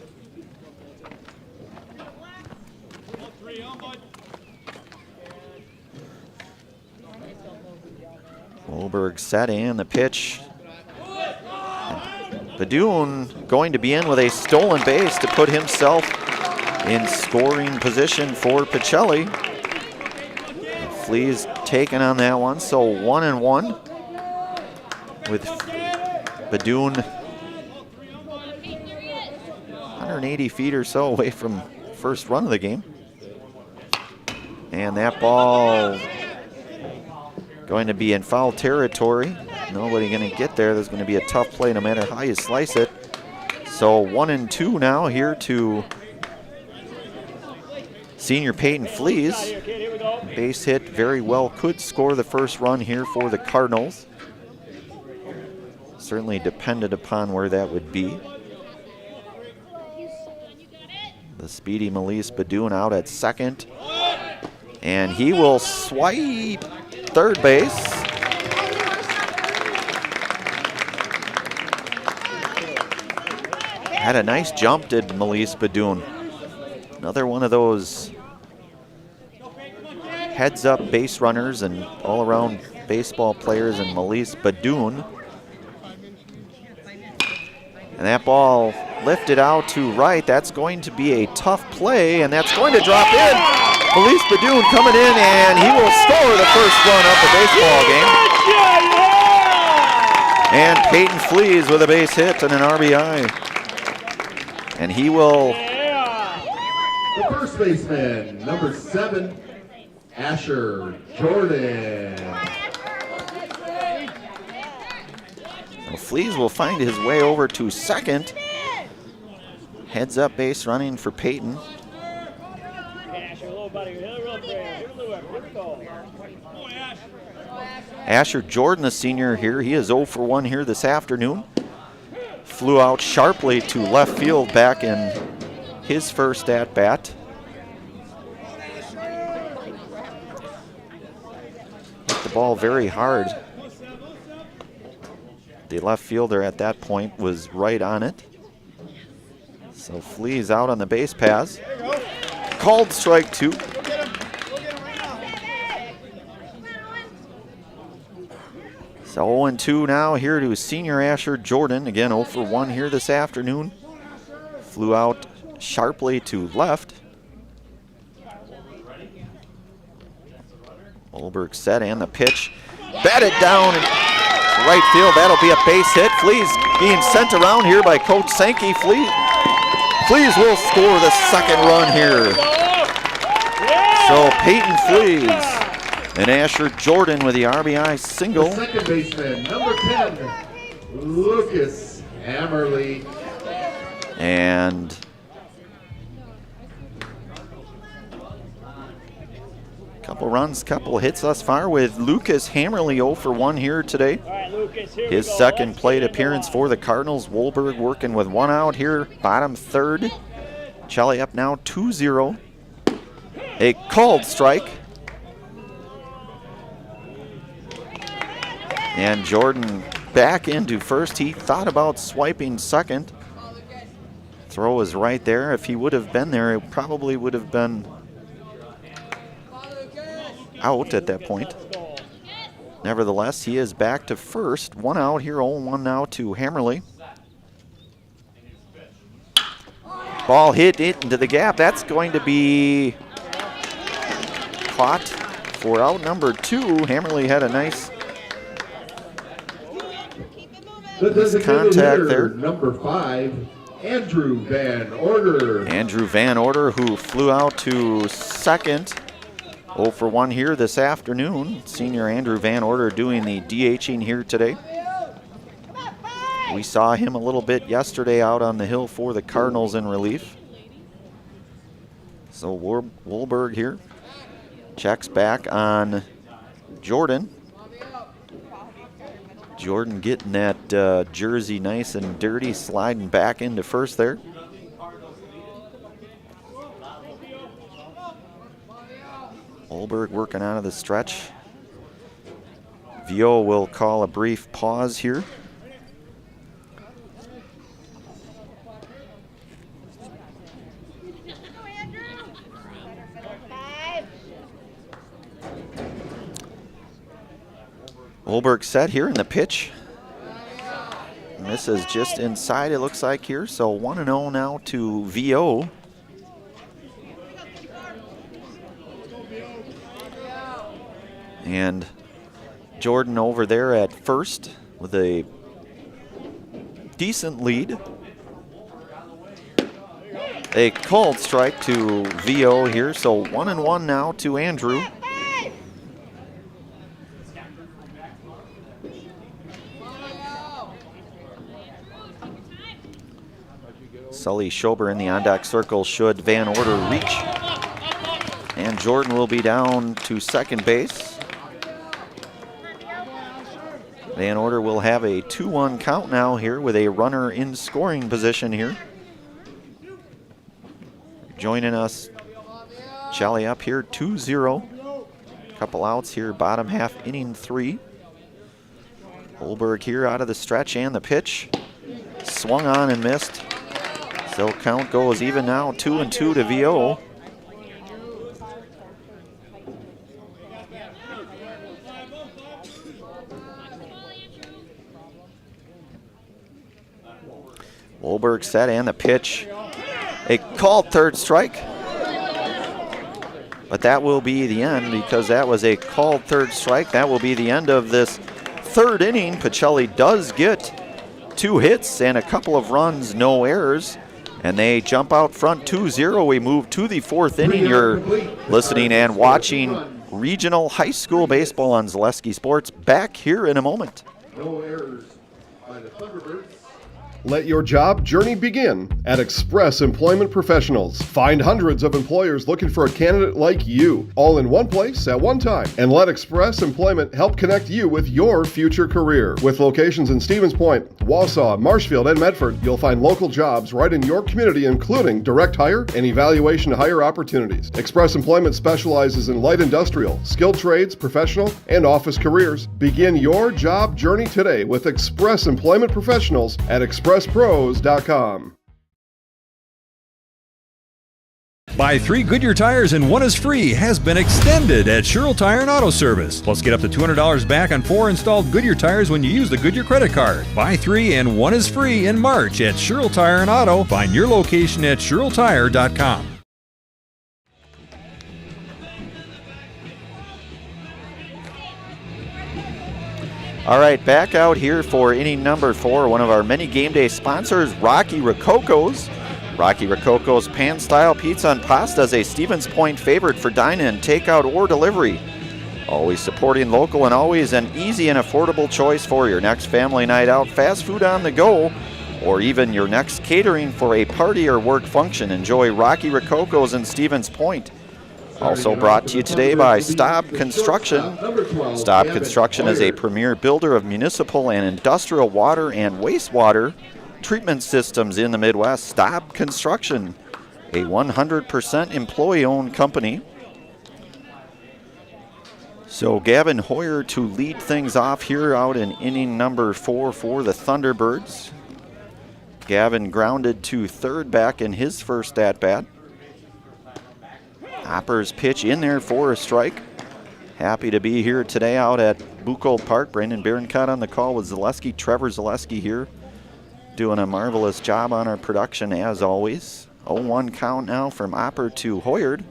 Wolberg set, and the pitch. Badoon going to be in with a stolen base to put himself in scoring position for Pacelli. Flees taken on that one, so 1-1 with Badoon 180 feet or so away from first run of the game. And that ball going to be in foul territory. Nobody going to get there. There's going to be a tough play no matter how you slice it. So 1-2 now here to senior Peyton Flees. Base hit very well, could score the first run here for the Cardinals. Certainly depended upon where that would be. The speedy Malise Badoon out at second. And he will swipe third base. Had a nice jump, did Malise Badoon. Another one of those heads-up base runners and all-around baseball players, and Malise Badoon. And that ball lifted out to right. That's going to be a tough play, and that's going to drop in. Malise Badoon coming in, and he will score the first run of the baseball game. And Peyton Flees with a base hit and an RBI. And he will... The first baseman, number 7, Asher Jordan. So Flees will find his way over to second. Heads up base running for Peyton. Asher Jordan, the senior here, he is 0 for 1 here this afternoon. Flew out sharply to left field back in his first at bat. Hit the ball very hard. The left fielder at that point was right on it. So Flees out on the base pass. Called strike 2. So 0-2 now here to senior Asher Jordan. Again, 0 for 1 here this afternoon. Flew out sharply to left. Wolberg set, and the pitch batted down right field. That'll be a base hit. Fleas being sent around here by Coach Sankey. Fleas will score the second run here. So Peyton Fleas and Asher Jordan with the RBI single. The second baseman, number 10, Lucas Hammerly. And couple runs, couple hits thus far with Lucas Hammerly 0 for 1 here today. His second plate appearance for the Cardinals. Wolberg working with 1 out here, bottom third. Pacelli up now 2-0. A called strike. And Jordan back into first. He thought about swiping second. Throw is right there. If he would have been there, it probably would have been out at that point. Nevertheless, he is back to first. 1 out here, 0-1 now to Hammerly. Ball hit into the gap. That's going to be caught for out number 2. Hammerly had a nice contact there. Number 5, Andrew Van Order. Andrew Van Order, who flew out to second. 0 for 1 here this afternoon. Senior Andrew Van Order doing the DHing here today. We saw him a little bit yesterday out on the hill for the Cardinals in relief. So Wolberg here checks back on Jordan. Jordan getting that jersey nice and dirty, sliding back into first there. Wolberg working out of the stretch. Vio will call a brief pause here. Wolberg set here in the pitch. And this is just inside, it looks like here. So 1-0 now to Vio. And Jordan over there at first with a decent lead. A called strike to Vio here, so 1-1 now to Andrew. Sully Schober in the on-deck circle should Van Order reach. And Jordan will be down to second base. Van Order will have a 2-1 count now here with a runner in scoring position here. Joining us, Pacelli up here 2-0. Couple outs here, bottom half, inning 3. Wolberg here out of the stretch and the pitch. Swung on and missed. So count goes even now, 2-2 to Vio. Wolberg set and the pitch. A called third strike. But that will be the end because that was a called third strike. That will be the end of this third inning. Pacelli does get 2 hits and a couple of runs, no errors. And they jump out front 2-0. We move to the 4th inning. You're listening and watching regional high school baseball on Zaleski Sports. Back here in a moment. No errors by the Thunderbirds. Let your job journey begin at Express Employment Professionals. Find hundreds of employers looking for a candidate like you, all in one place at one time. And let Express Employment help connect you with your future career. With locations in Stevens Point, Wausau, Marshfield, and Medford, you'll find local jobs right in your community, including direct hire and evaluation to hire opportunities. Express Employment specializes in light industrial, skilled trades, professional, and office careers. Begin your job journey today with Express Employment Professionals at expresspros.com. Buy 3 Goodyear tires and 1 is free has been extended at Sherrill Tire and Auto Service. Plus, get up to $200 back on 4 installed Goodyear tires when you use the Goodyear credit card. Buy 3 and 1 is free in March at Sherrill Tire and Auto. Find your location at SherrillTire.com. All right, back out here for inning number 4, one of our many game day sponsors, Rocky Rococo's. Rocky Rococo's pan-style pizza and pasta is a Stevens Point favorite for dine-in, takeout, or delivery. Always supporting local and always an easy and affordable choice for your next family night out, fast food on the go, or even your next catering for a party or work function. Enjoy Rocky Rococo's in Stevens Point. Also brought to you today by Staub Construction. Staub Construction is a premier builder of municipal and industrial water and wastewater treatment systems in the Midwest. Staub Construction, a 100% employee-owned company. So Gavin Hoyer to lead things off here out in inning number 4 for the Thunderbirds. Gavin grounded to third back in his first at-bat. Hopper's pitch in there for a strike. Happy to be here today out at Buchholz Park. Brandon Barincott on the call with Zaleski. Trevor Zaleski here doing a marvelous job on our production as always. 0-1 count now from Hopper to Hoyard.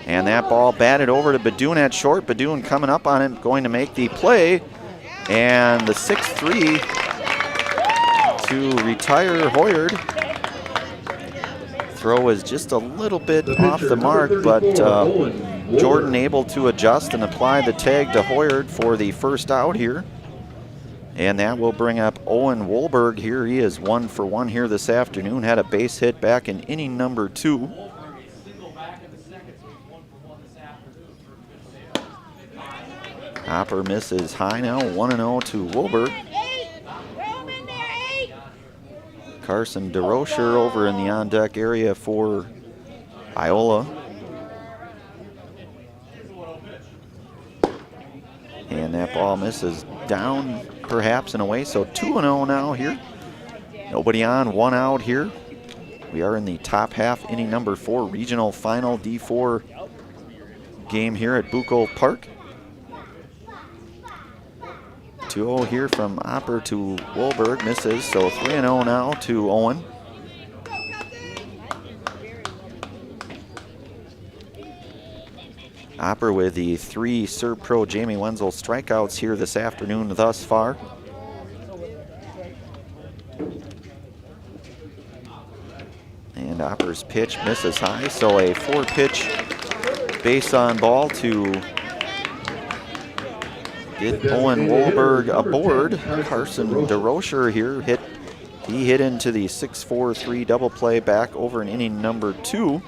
And that ball batted over to Badoon at short. Badoon coming up on him, going to make the play. And the 6-3 to retire Hoyard. Throw is just a little bit off the mark, but Jordan able to adjust and apply the tag to Hoyard for the first out here. And that will bring up Owen Wolberg here. He is 1 for 1 here this afternoon. Had a base hit back in inning number 2. Hopper misses high now, 1-0 to Wolberg. Carson DeRocher over in the on-deck area for Iola. And that ball misses down perhaps and away, so 2-0 now here. Nobody on, 1 out here. We are in the top half, inning number 4, regional final D4 game here at Buchholz Park. 2-0 here from Hopper to Wolberg, misses, so 3-0 now to Owen. Hopper with the 3 Serb Pro Jamie Wenzel strikeouts here this afternoon thus far. And Hopper's pitch misses high, so a 4-pitch base on ball to get Owen Wolberg aboard. Carson DeRocher here he hit into the 6-4-3 double play back over in inning number 2.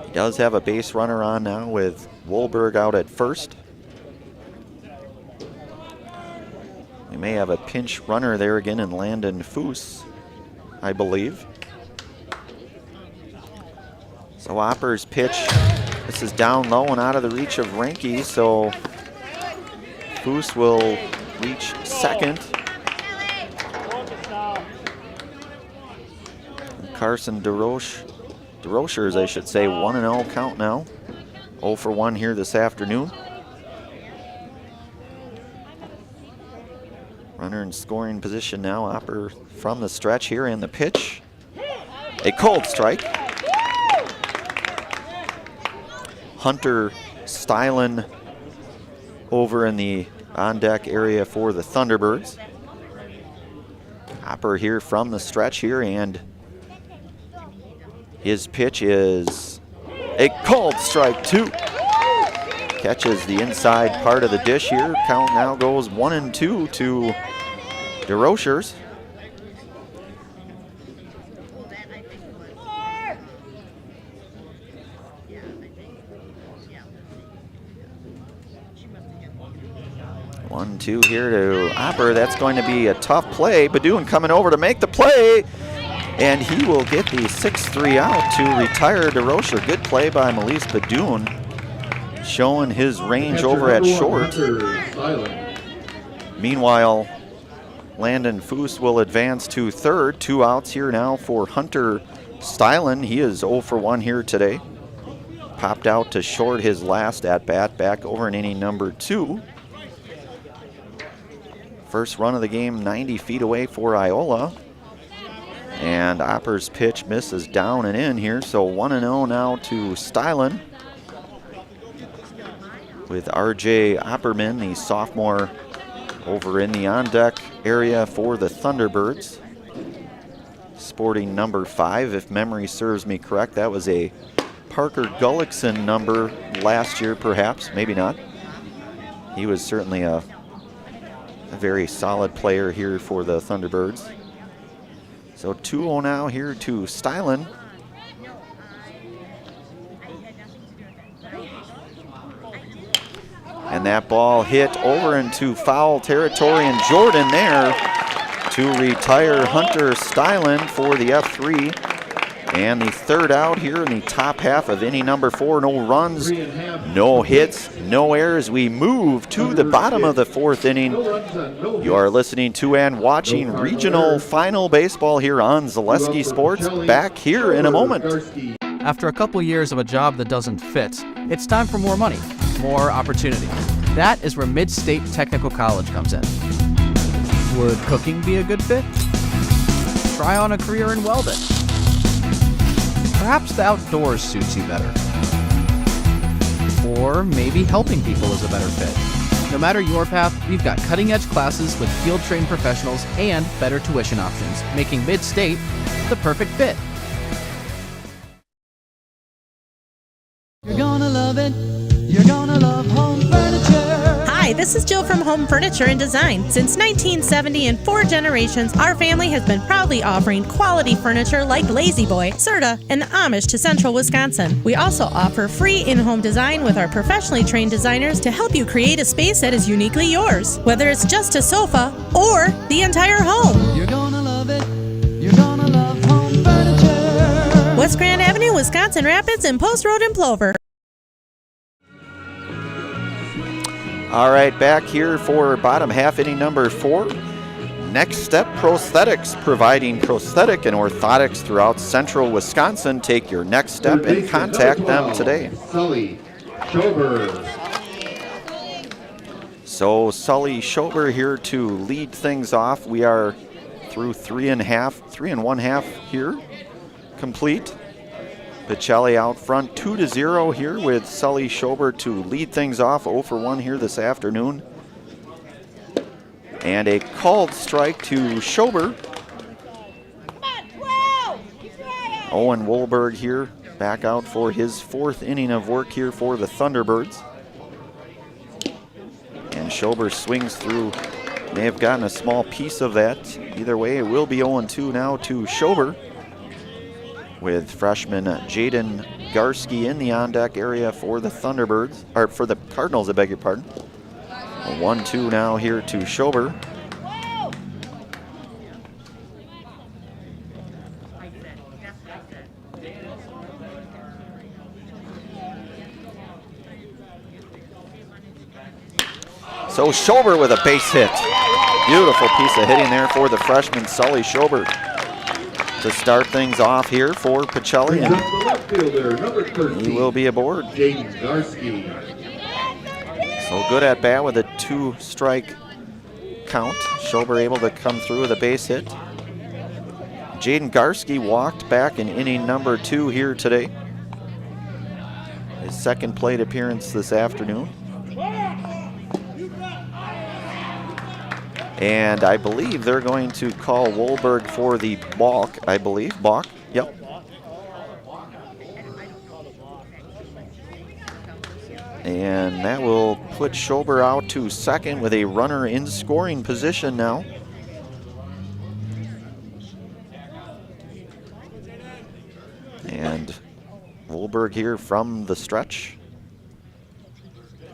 He does have a base runner on now with Wolberg out at first. We may have a pinch runner there again in Landon Foose, I believe. So Hopper's pitch, this is down low and out of the reach of Reinke, so Foose will reach second. And Carson DeRocher's, I should say, 1-0 count now. 0 for 1 here this afternoon. Runner in scoring position now. Hopper from the stretch here, and the pitch. A cold strike. Hunter Stylen over in the on-deck area for the Thunderbirds. Hopper here from the stretch here, and his pitch is a called strike 2. Catches the inside part of the dish here. Count now goes 1-2 to DeRocher's. One, 2 here to Hopper. That's going to be a tough play. Badoon coming over to make the play, and he will get the 6-3 out to retire DeRocher. Good play by Melise Badoon, showing his range over at short. Meanwhile, Landon Foose will advance to third. 2 outs here now for Hunter Stylen. He is 0 for 1 here today. Popped out to short his last at-bat back over in inning number 2. First run of the game 90 feet away for Iola. And Hopper's pitch misses down and in here, so 1-0 now to Stylen. with RJ Opperman, the sophomore, over in the on-deck area for the Thunderbirds. Sporting number 5, if memory serves me correct. That was a Parker Gullickson number last year, perhaps, maybe not. He was certainly a very solid player here for the Thunderbirds. So 2-0 now here to Stylen. And that ball hit over into foul territory, and Jordan there to retire Hunter Stylen for the F3. And the third out here in the top half of inning number 4. No runs, no hits, no errors. We move to the bottom of the 4th inning. You are listening to and watching regional final baseball here on Zaleski Sports. Back here in a moment. After a couple years of a job that doesn't fit, it's time for more money, more opportunity. That is where Mid-State Technical College comes in. Would cooking be a good fit? Try on a career in welding. Perhaps the outdoors suits you better. Or maybe helping people is a better fit. No matter your path, we've got cutting-edge classes with field-trained professionals and better tuition options, making Mid-State the perfect fit. You're gonna love it. You're gonna love home furniture. Hi, this is Jill from Home Furniture and Design. Since 1970 and 4 generations, our family has been proudly offering quality furniture like Lazy Boy, Serta, and Amish to Central Wisconsin. We also offer free in-home design with our professionally trained designers to help you create a space that is uniquely yours, whether it's just a sofa or the entire home. You're gonna love it. You're gonna love home furniture. West Grand Avenue, Wisconsin Rapids, and Post Road in Plover. All right, back here for bottom half inning number 4. Next Step Prosthetics, providing prosthetic and orthotics throughout central Wisconsin. Take your next step and contact them today. Sully Schober. So Sully Schober here to lead things off. We are through 3 1/2 here, complete. Pacelli out front 2-0 here with Sully Schober to lead things off. 0 for 1 here this afternoon. And a called strike to Schober. Owen Wolberg here back out for his 4th inning of work here for the Thunderbirds. And Schober swings through. May have gotten a small piece of that. Either way, it will be 0-2 now to Schober, with freshman Jaden Garski in the on-deck area for the Thunderbirds, or for the Cardinals, I beg your pardon. A 1-2 now here to Schober. So Schober with a base hit. Beautiful piece of hitting there for the freshman Sully Schober to start things off here for Pacelli, and he will be aboard. Jaden Garski. So good at bat with a 2-strike count. Schober able to come through with a base hit. Jaden Garski walked back in inning number 2 here today. His 2nd plate appearance this afternoon. And I believe they're going to call Wolberg for the balk, I believe. Balk, yep. And that will put Schober out to 2nd with a runner in scoring position now. And Wolberg here from the stretch.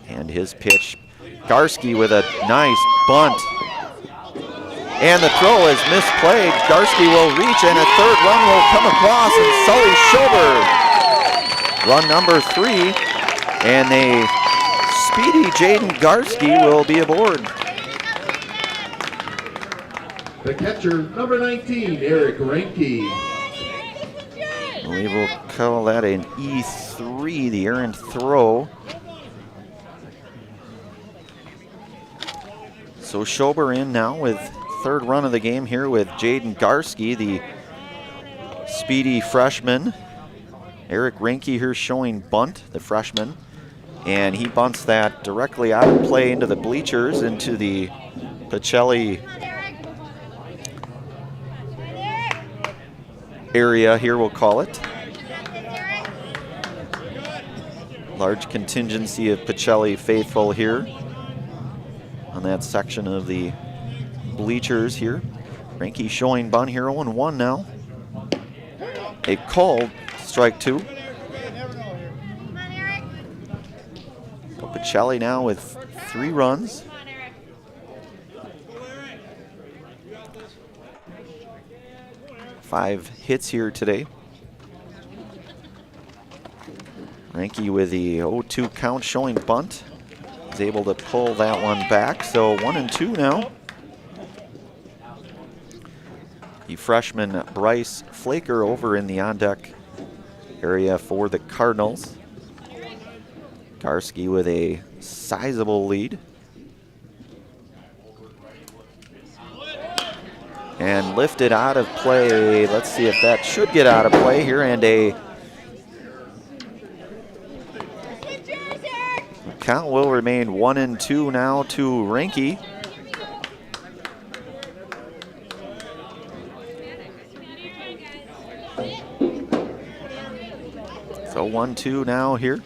And his pitch. Garski with a nice bunt. And the throw is misplayed. Garski will reach, and a 3rd run will come across, and Sully Schober, run number 3, and a speedy Jaden Garski will be aboard. The catcher, number 19, Eric Reinke. We will call that an E3, the errant throw. So Schober in now with 3rd run of the game here with Jaden Garski, the speedy freshman. Eric Reinke here showing bunt, the freshman. And he bunts that directly out of play into the bleachers, into the Pacelli area here, we'll call it. Large contingency of Pacelli faithful here on that section of the bleachers here. Reinke showing bunt here, 0-1 now. A called strike 2. So Pacelli now with 3 runs. Five hits here today. Reinke with the 0-2 count showing bunt. Is able to pull that one back, so 1-2 now. The freshman Bryce Flaker over in the on-deck area for the Cardinals. Garski with a sizable lead. And lifted out of play. Let's see if that should get out of play here. And a count will remain 1-2 now to Reinke. So 1-2 now here.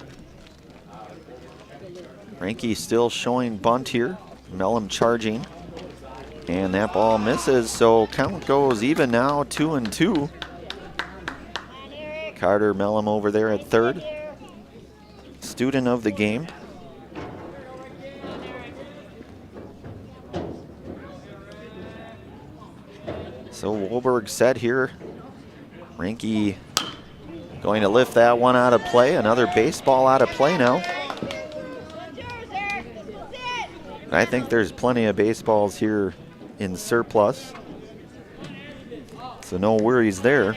Reinke still showing bunt here. Mellum charging. And that ball misses, so count goes even now, 2-2. Carter Mellum over there at third. Student of the game. So Wolberg set here. Reinke going to lift that one out of play. Another baseball out of play now. I think there's plenty of baseballs here in surplus, so no worries there.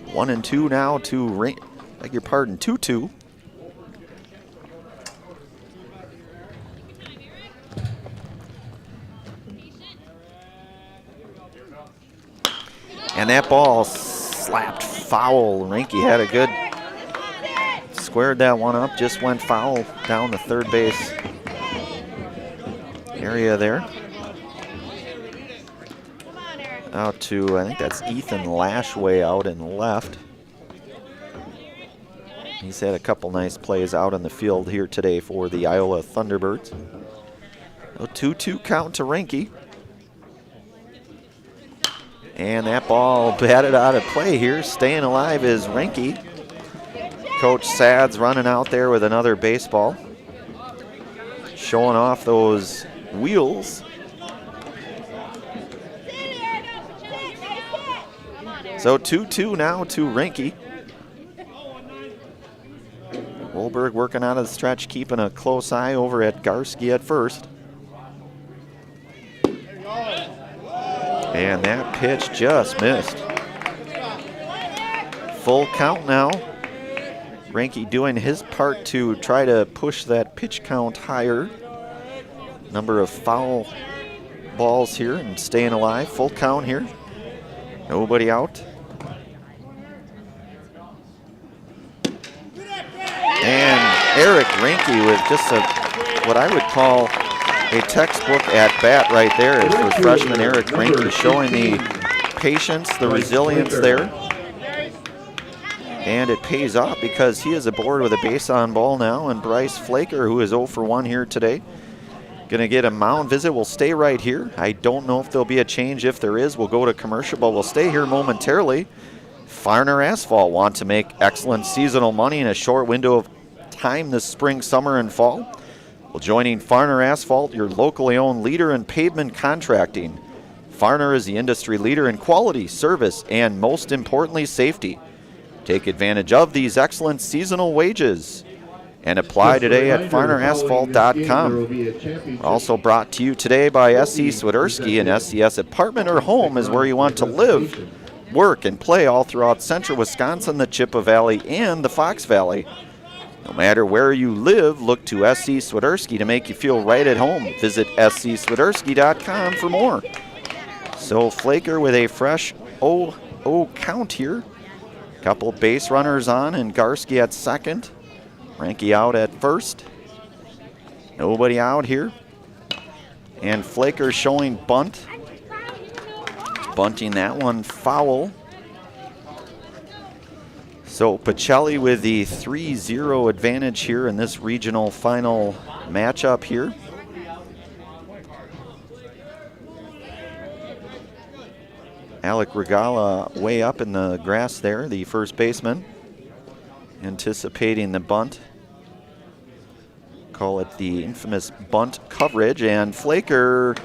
1-2 now to beg your pardon, 2-2. And that ball slapped foul. Reinke had a good, squared that one up, just went foul down the third base area there. Out to, I think that's Ethan Lashway out in left. He's had a couple nice plays out in the field here today for the Iola Thunderbirds. A 2-2 count to Reinke. And that ball batted out of play here. Staying alive is Reinke. Coach Sads running out there with another baseball. Showing off those wheels. So 2-2 now to Reinke. Wolberg working out of the stretch, keeping a close eye over at Garski at first. And that pitch just missed. Full count now. Reinke doing his part to try to push that pitch count higher. Number of foul balls here and staying alive. Full count here. Nobody out. And Eric Reinke with just what I would call a textbook at bat right there for freshman Eric Reinke, showing the patience, the resilience there. And it pays off because he is aboard with a base on ball now, and Bryce Flaker, who is 0 for 1 here today, going to get a mound visit. We'll stay right here. I don't know if there'll be a change. If there is, we'll go to commercial, but we'll stay here momentarily. Farner Asphalt want to make excellent seasonal money in a short window of time this spring, summer, and fall. Well, joining Farner Asphalt, your locally owned leader in pavement contracting. Farner is the industry leader in quality, service, and most importantly, safety. Take advantage of these excellent seasonal wages and apply today at farnerasphalt.com. We're also brought to you today by S.C. Swiderski, and SCS Apartment or Home is where you want to live, work, and play all throughout central Wisconsin, the Chippewa Valley, and the Fox Valley. No matter where you live, look to S.C. Swiderski to make you feel right at home. Visit scswiderski.com for more. So Flaker with a fresh 0-0 count here. Couple base runners on, and Garski at second. Ranky out at first. Nobody out here. And Flaker showing bunt. Bunting that one foul. So Pacelli with the 3-0 advantage here in this regional final matchup here. Alec Regala way up in the grass there, the first baseman, anticipating the bunt. Call it the infamous bunt coverage, and Flaker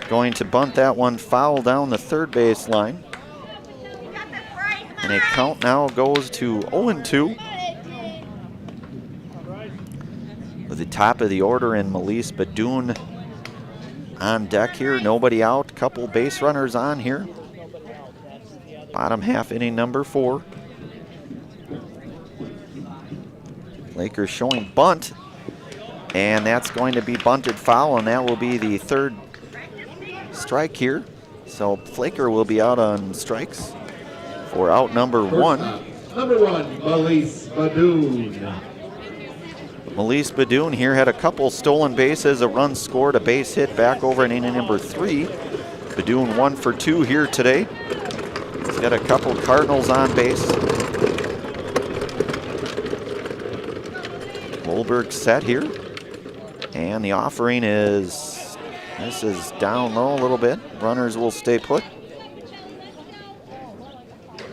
going to bunt that one foul down the third base line. And a count now goes to 0-2. With the top of the order and Melise Badoon on deck here. Nobody out, couple base runners on here. Bottom half inning number 4. Lakers showing bunt, and that's going to be bunted foul, and that will be the third strike here. So Flaker will be out on strikes for out number 1. Number 1, Melise Badoon. Melise Badoon here had a couple stolen bases, a run scored, a base hit back over in inning number 3. Badoon 1 for 2 here today. He's got a couple Cardinals on base. Wolberg set here. And the offering is, this is down low a little bit. Runners will stay put.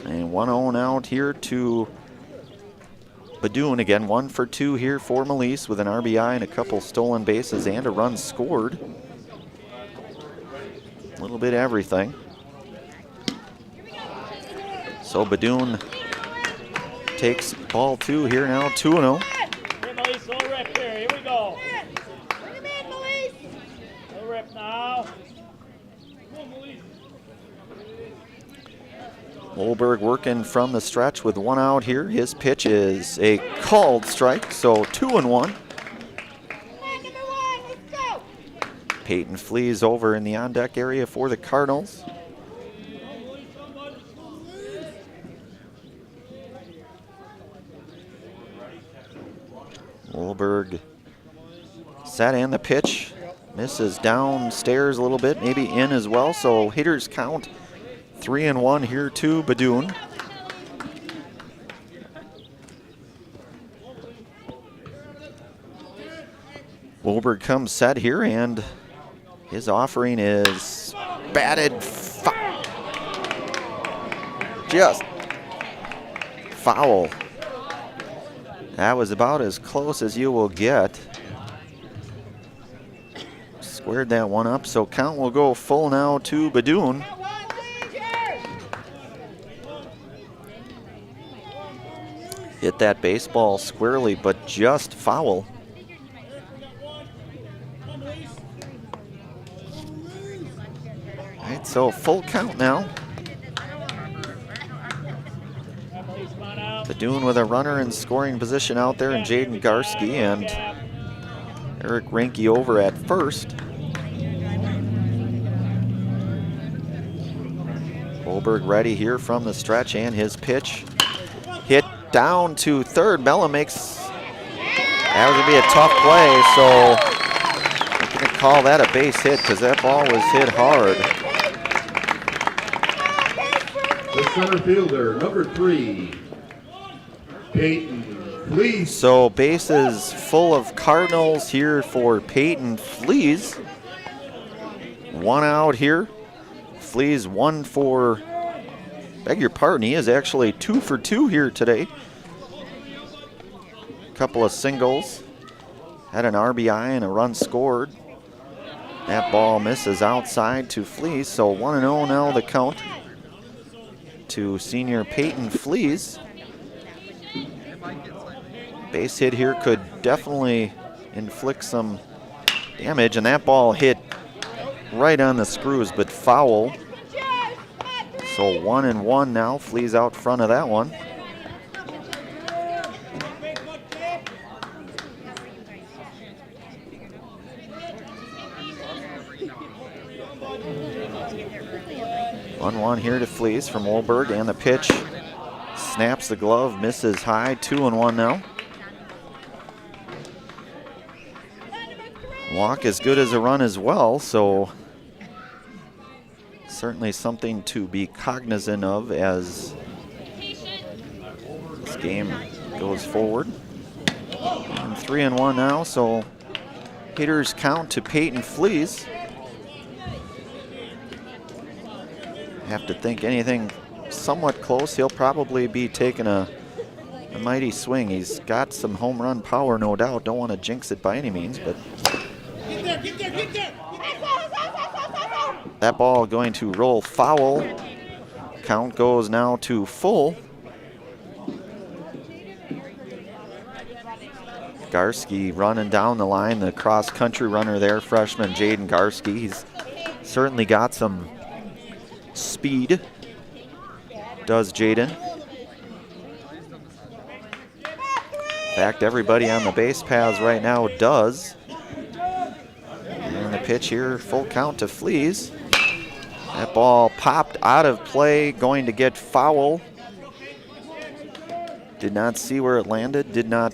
And 1-0 out here to Badoon again. 1 for 2 here for Melise with an RBI and a couple stolen bases and a run scored. A little bit of everything. So Badoon takes ball 2 here now, 2-0. Hey, Melise, little rip here. Here we go. Little rip now. Wolberg working from the stretch with 1 out here. His pitch is a called strike, so 2-1. Peyton Flees over in the on-deck area for the Cardinals. Wolberg set and the pitch misses downstairs a little bit, maybe in as well. So hitters count 3-1 here to Badoon. Wolberg comes set here, and his offering is batted just foul. That was about as close as you will get. Squared that one up, so count will go full now to Badoon. Hit that baseball squarely, but just foul. All right, so full count now. Badoon with a runner in scoring position out there, and Jaden Garski and Eric Ranke over at first. Wolberg ready here from the stretch, and his pitch hit down to third. Mella makes, that was gonna be a tough play, so I'm gonna call that a base hit because that ball was hit hard. The center fielder, number 3, Peyton Flees. So bases full of Cardinals here for Peyton Flees. 1 out here. Flees 1 for, beg your pardon, he is actually 2 for 2 here today. Couple of singles. Had an RBI and a run scored. That ball misses outside to Flees, so 1-0 now the count to senior Peyton Flees. Base hit here could definitely inflict some damage, and that ball hit right on the screws, but foul. So 1-1 now. Flees out front of that one. One here to Flees from Wolberg, and the pitch snaps the glove, misses high. 2-1 now. walk as good as a run as well, so certainly something to be cognizant of as this game goes forward. And 3-1 now, so hitters count to Peyton Fleas. Have to think anything somewhat close, he'll probably be taking a mighty swing. He's got some home run power, no doubt. Don't want to jinx it by any means, but that ball going to roll foul. Count goes now to full. Garski running down the line, the cross-country runner there, freshman Jaden Garski. He's certainly got some speed, does Jaden. In fact, everybody on the base paths right now does. And the pitch here, full count to Fleas. That ball popped out of play, going to get foul. Did not see where it landed, did not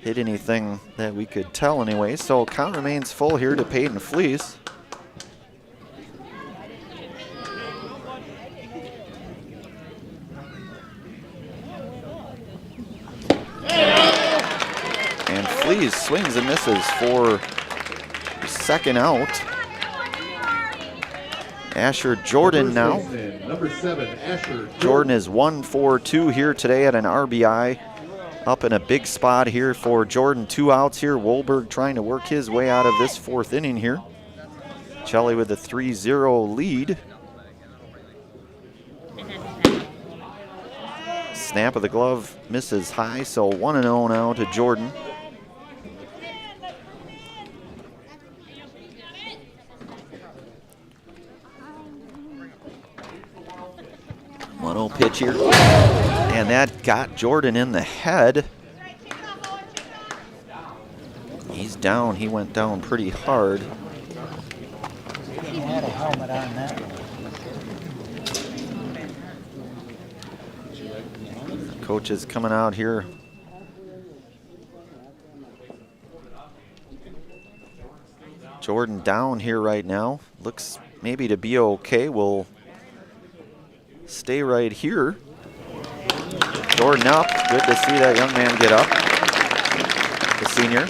hit anything that we could tell anyway. So count remains full here to Peyton Fleas. And Fleas swings and misses for the second out. Asher Jordan now. Number 7, Asher Jordan is 1-for-2 here today at an RBI. Up in a big spot here for Jordan. 2 outs here. Wolberg trying to work his way out of this 4th inning here. Pacelli with a 3-0 lead. Snap of the glove misses high, so 1-0 now to Jordan. One-0 pitch here. And that got Jordan in the head. He's down. He went down pretty hard. He had a helmet on that one. Coach is coming out here. Jordan down here right now. Looks maybe to be okay. We'll stay right here. Jordan up. Good to see that young man get up. The senior.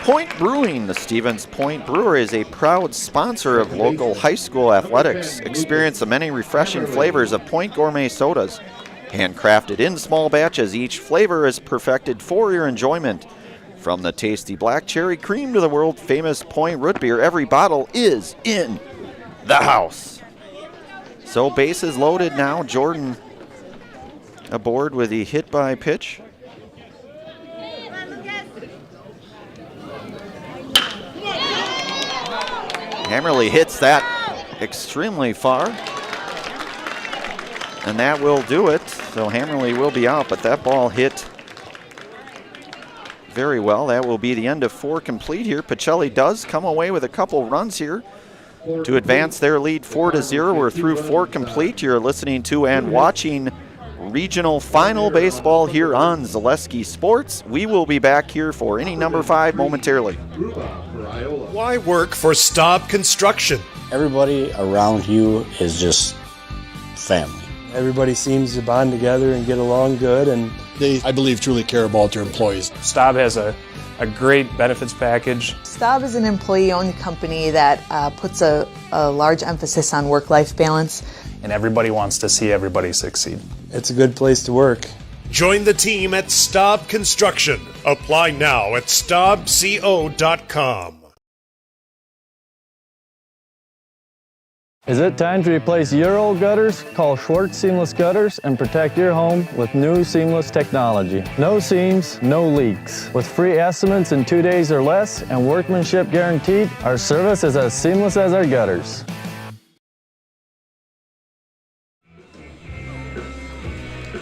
Point Brewing. The Stevens Point Brewer is a proud sponsor of local high school athletics. Experience the many refreshing flavors of Point Gourmet sodas. Handcrafted in small batches, each flavor is perfected for your enjoyment. From the tasty black cherry cream to the world-famous Point root beer, every bottle is in the house. So bases loaded now. Jordan aboard with the hit by pitch. Hammerly hits that extremely far. And that will do it. So Hammerly will be out, but that ball hit very well. That will be the end of 4 complete here. Pacelli does come away with a couple runs here to advance their lead 4-0. We're through 4 complete. You're listening to and watching regional final baseball here on Zaleski Sports. We will be back here for inning number 5 momentarily. Why work for Staub Construction? Everybody around you is just family. Everybody seems to bond together and get along good, and They, I believe, truly care about their employees. Staub has a great benefits package. Staub is an employee-owned company that puts a large emphasis on work-life balance. And everybody wants to see everybody succeed. it's a good place to work. Join the team at Staub Construction. Apply now at staubco.com. Is it time to replace your old gutters? Call Schwartz Seamless Gutters and protect your home with new seamless technology. No seams, no leaks. With free estimates in 2 days or less and workmanship guaranteed, our service is as seamless as our gutters.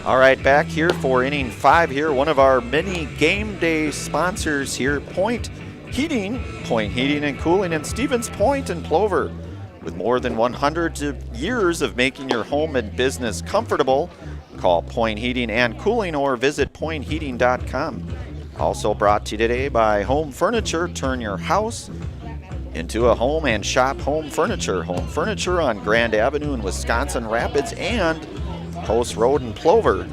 All right, back here for inning 5 here. One of our many game day sponsors here, Point Heating and Cooling in Stevens Point and Plover. With more than 100 years of making your home and business comfortable, Call Point Heating and Cooling or visit pointheating.com. Also brought to you today by Home Furniture. Turn your house into a home and shop Home Furniture. Home Furniture on Grand Avenue in Wisconsin Rapids and Post Road in Plover.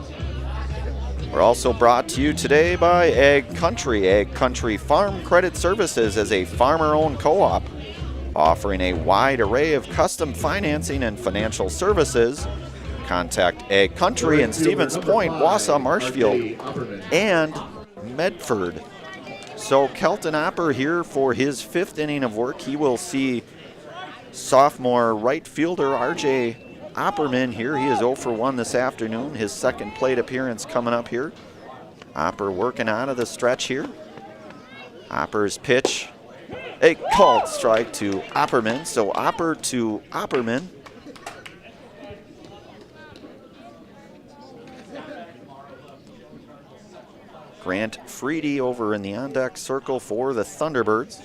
We're also brought to you today by Ag Country. Ag Country Farm Credit Services is a farmer-owned co-op offering a wide array of custom financing and financial services. Contact Ag Country in Stevens Point, Wausau, Marshfield, and Medford. So Kelton Opper here for his 5th inning of work. He will see sophomore right fielder RJ Opperman here. He is 0 for 1 this afternoon. His second plate appearance coming up here. Opper working out of the stretch here. Opper's pitch, a called strike to Opperman. So Opper to Opperman. Grant Freedy over in the on-deck circle for the Thunderbirds.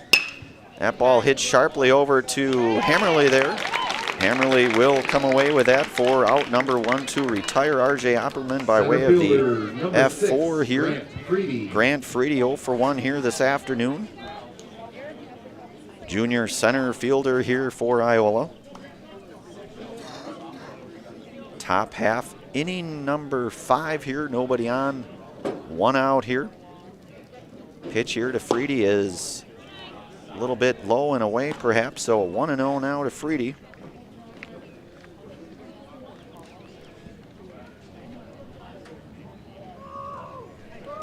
That ball hit sharply over to Hammerly there. Hammerly will come away with that for out number 1 to retire RJ Opperman by way of the F4 here. Grant Freedy 0 for 1 here this afternoon. Junior center fielder here for Iola. Top half inning number 5 here. Nobody on. 1 out here. Pitch here to Freedy is a little bit low and away perhaps, so 1-0 now to Freedy.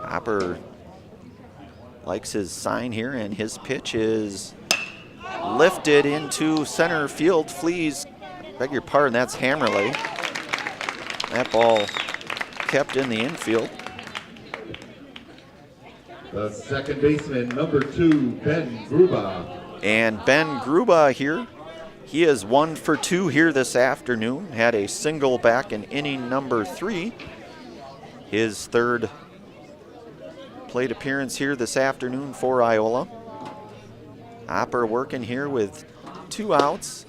Opper likes his sign here, and his pitch is lifted into center field. Flees, beg your pardon, that's Hammerly. That ball kept in the infield. The second baseman, number 2, Ben Gruba. And Ben Gruba here, he is 1 for 2 here this afternoon. Had a single back in inning number 3. His 3rd plate appearance here this afternoon for Iola. Opper working here with 2 outs.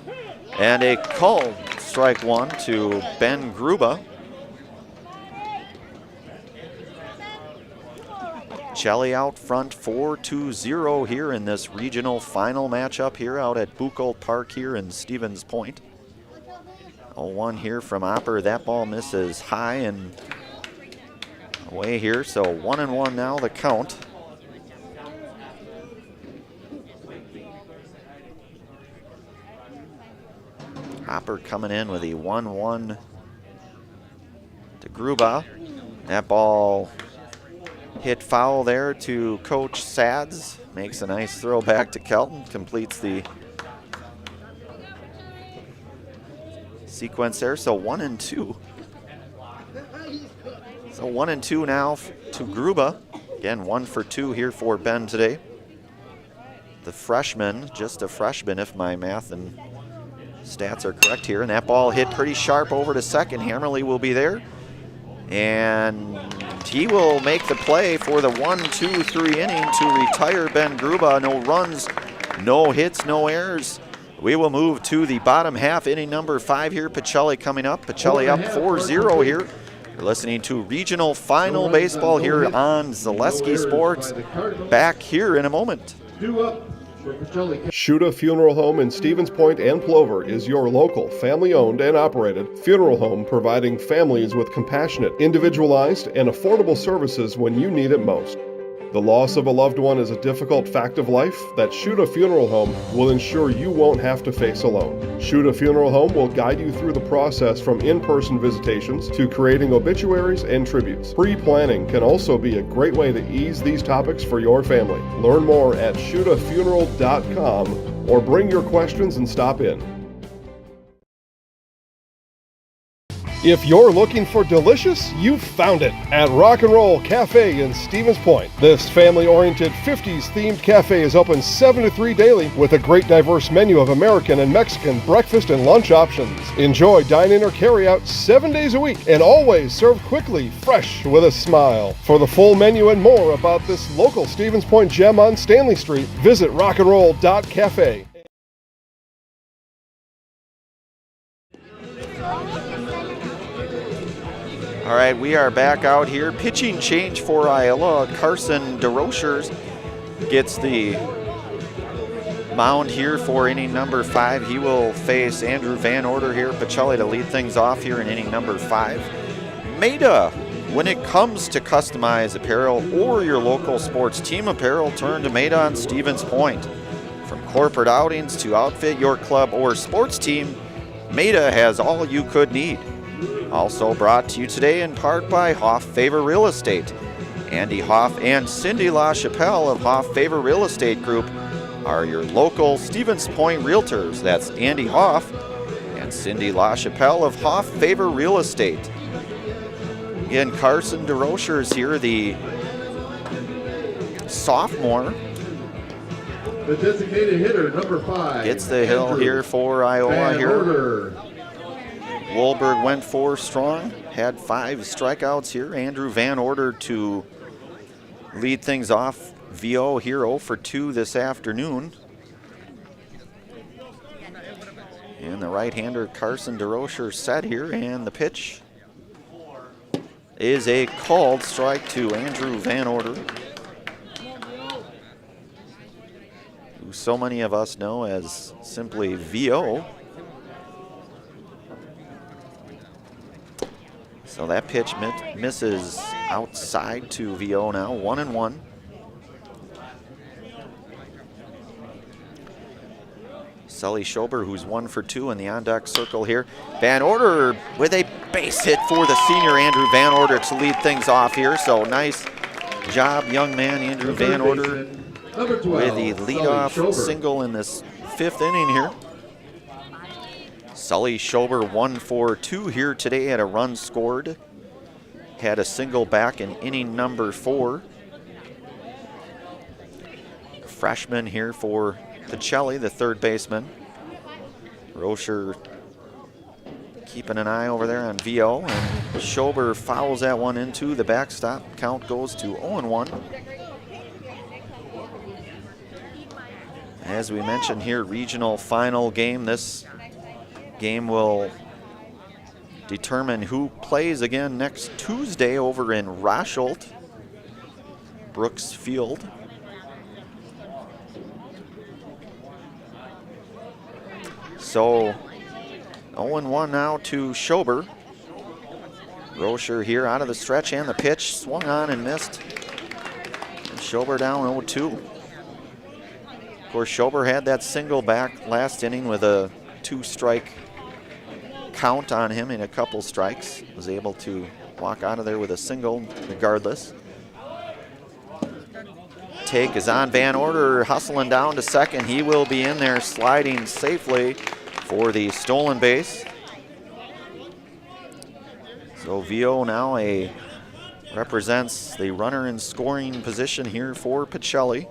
And a called strike 1 to Ben Gruba. Pacelli out front 4-2-0 here in this regional final matchup here out at Buchholz Park here in Stevens Point. 0-1 here from Opper. That ball misses high and away here, so 1-1 now the count. Opper coming in with a 1-1 to Gruba. That ball hit foul there to Coach Sads. Makes a nice throw back to Kelton. Completes the sequence there. So 1-2. So 1-2 now to Gruba. Again, 1 for 2 here for Ben today. The freshman, just a freshman if my math and stats are correct here. And that ball hit pretty sharp over to second. Hammerly will be there. And he will make the play for the 1-2-3 inning to retire Ben Gruba. No runs, no hits, no errors. We will move to the bottom half, inning number 5 here. Pacelli coming up. Pacelli up 4-0 here. You're listening to regional final baseball here on Zaleski Sports. Back here in a moment. Shuda Funeral Home in Stevens Point and Plover is your local, family-owned and operated funeral home providing families with compassionate, individualized, and affordable services when you need it most. The loss of a loved one is a difficult fact of life that Shuda Funeral Home will ensure you won't have to face alone. Shuda Funeral Home will guide you through the process from in-person visitations to creating obituaries and tributes. Pre-planning can also be a great way to ease these topics for your family. Learn more at shudafuneral.com or bring your questions and stop in. If you're looking for delicious, you've found it at Rock and Roll Cafe in Stevens Point. This family-oriented 50s-themed cafe is open 7 to 3 daily with a great diverse menu of American and Mexican breakfast and lunch options. Enjoy dine-in or carry-out 7 days a week and always served quickly, fresh, with a smile. For the full menu and more about this local Stevens Point gem on Stanley Street, visit rockandroll.cafe. All right, we are back out here. Pitching change for Iola. Carson DeRochers gets the mound here for inning number 5. He will face Andrew Van Order here, Pacelli, to lead things off here in inning number 5. Maida, when it comes to customized apparel or your local sports team apparel, turn to Maida on Stevens Point. From corporate outings to outfit your club or sports team, Maida has all you could need. Also brought to you today in part by Hoff Favor Real Estate. Andy Hoff and Cindy LaChapelle of Hoff Favor Real Estate Group are your local Stevens Point realtors. That's Andy Hoff and Cindy LaChapelle of Hoff Favor Real Estate. Again, Carson DeRochers here, the sophomore. The designated hitter, number 5. Gets the hill here for Iola here. Wolberg went 4 strong, had 5 strikeouts here. Andrew Van Order to lead things off. VO here 0 for 2 this afternoon. And the right-hander Carson DeRocher set here, and the pitch is a called strike to Andrew Van Order, who so many of us know as simply VO. So that pitch misses outside to VO now, 1-1. Sully Schober, who's 1 for 2 in the on-deck circle here. Van Order with a base hit for the senior Andrew Van Order to lead things off here. So nice job, young man Andrew Van Order, with the leadoff single in this 5th inning here. Sully Schober 1 for 2 here today, had a run scored. Had a single back in inning number 4. Freshman here for Pacelli, the third baseman. Rocher keeping an eye over there on VO, and Schober fouls that one into the backstop. Count goes to 0-1. As we mentioned here, regional final game. This game will determine who plays again next Tuesday over in Rosholt, Brooks Field. So 0-1 now to Schober. Rocher here out of the stretch, and the pitch swung on and missed. And Schober down 0-2. Of course, Schober had that single back last inning with a 2-strike count on him in a couple strikes. Was able to walk out of there with a single regardless. Take is on Van Order, hustling down to second. He will be in there sliding safely for the stolen base. So VO now represents the runner in scoring position here for Pacelli.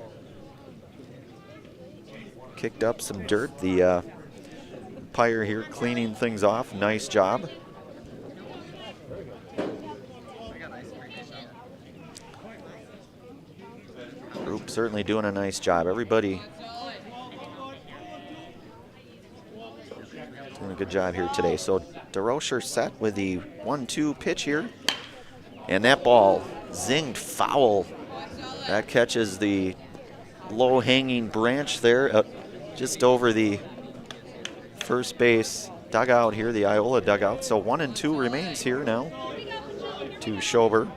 Kicked up some dirt. The umpire here cleaning things off. Nice job. Group certainly doing a nice job. Everybody doing a good job here today. So DeRocher set with the 1-2 pitch here. And that ball zinged foul. That catches the low-hanging branch there just over the first base dugout here, the Iola dugout. So 1-2 remains here now to Schober.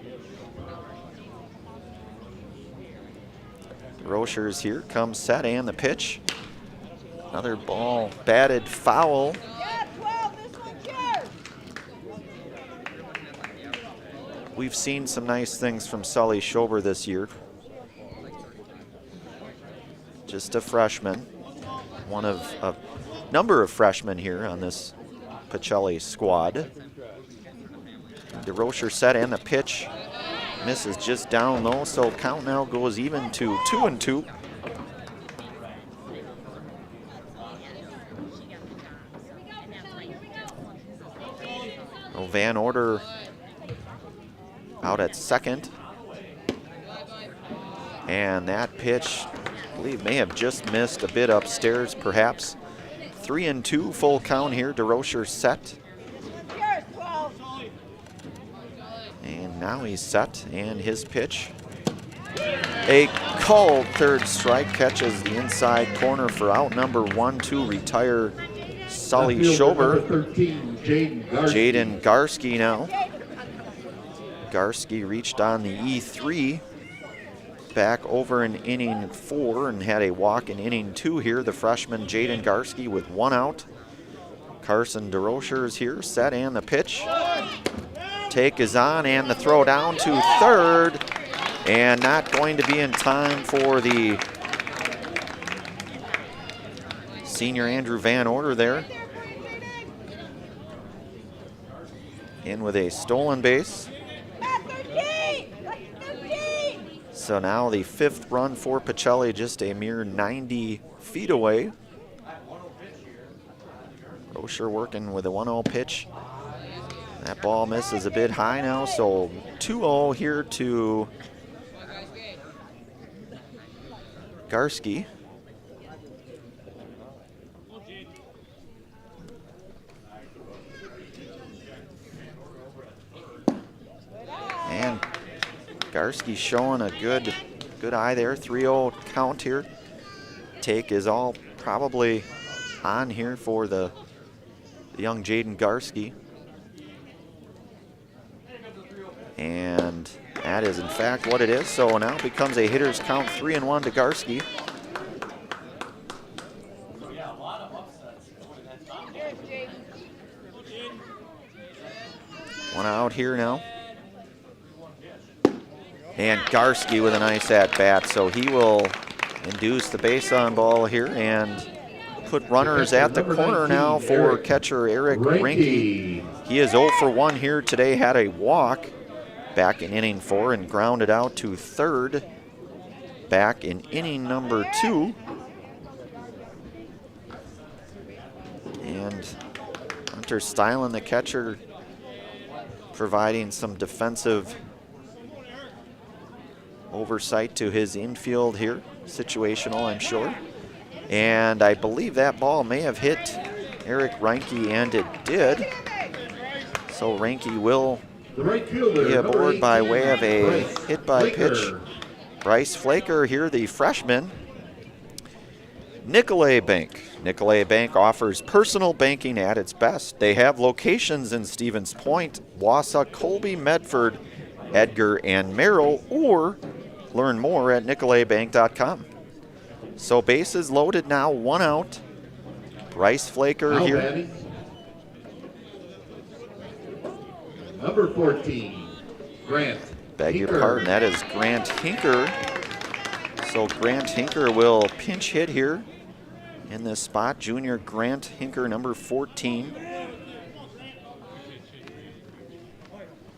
Rocher's here, comes set, and the pitch. Another ball batted foul. We've seen some nice things from Sully Schober this year. Just a freshman, one of a number of freshmen here on this Pacelli squad. DeRocher set, and the pitch misses just down low, so count now goes even to 2-2. Van Order out at second. And that pitch, I believe, may have just missed a bit upstairs, perhaps. 3-2, full count here. DeRocher set. And now he's set, and his pitch. A called third strike, catches the inside corner for out number 1-2, retire Sully Schober. Jaden Garski now. Garski reached on the E3 back over in inning 4 and had a walk in inning 2 here. The freshman Jaden Garski with 1 out. Carson DeRocher is here, set, and the pitch. Take is on, and the throw down to third, and not going to be in time for the senior Andrew Van Order there. In with a stolen base. So now the 5th run for Pacelli, just a mere 90 feet away. Rocher working with a 1-0 pitch. That ball misses a bit high now, so 2-0 here to Garski. And Garski showing a good eye there. 3-0 count here. Take is all probably on here for the young Jaden Garski. And that is in fact what it is. So now it becomes a hitter's count, 3-1 to Garski. One out here now. And Garski with a nice at-bat, so he will induce the base on ball here and put runners at the corner now for catcher Eric Rinke. He is 0 for 1 here today, had a walk back in inning 4 and grounded out to third back in inning number 2. And Hunter Stylen, the catcher, providing some defensive oversight to his infield here. Situational, I'm sure. And I believe that ball may have hit Eric Reinke, and it did. So Reinke will be aboard by way of a hit by pitch. Bryce Flaker here, the freshman. Nicolay Bank. Nicolay Bank offers personal banking at its best. They have locations in Stevens Point, Wausau, Colby, Medford, Edgar, and Merrill, or learn more at nicolaybank.com. So bases loaded now, 1 out. Bryce Flaker here. Batting. Number 14, Grant. Beg your pardon, that is Grant Hinker. So Grant Hinker will pinch hit here in this spot. Junior Grant Hinker, number 14.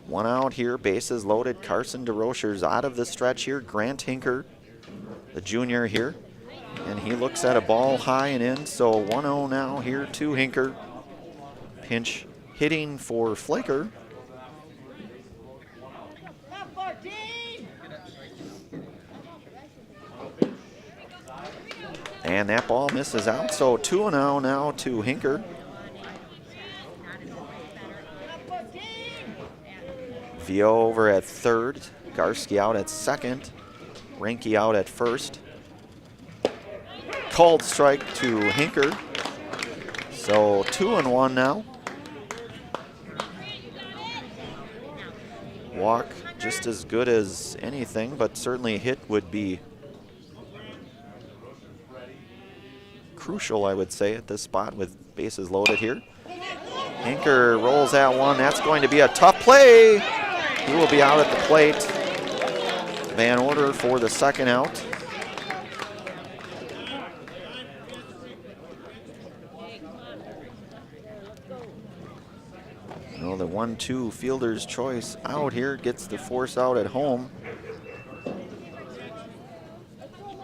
1 out here, bases loaded. Carson DeRocher's out of the stretch here. Grant Hinker, the junior here. And he looks at a ball high and in, so 1-0 now here to Hinker. Pinch hitting for Flaker. And that ball misses out, so 2-0 now to Hinker. Vio over at third, Garski out at second, Reinke out at first. Called strike to Hinker. So 2-1 now. Walk just as good as anything, but certainly a hit would be crucial, I would say, at this spot with bases loaded here. Hinker rolls that one. That's going to be a tough play. He will be out at the plate. Van Order for the second out. Well, the 1-2 fielder's choice out here gets the force out at home.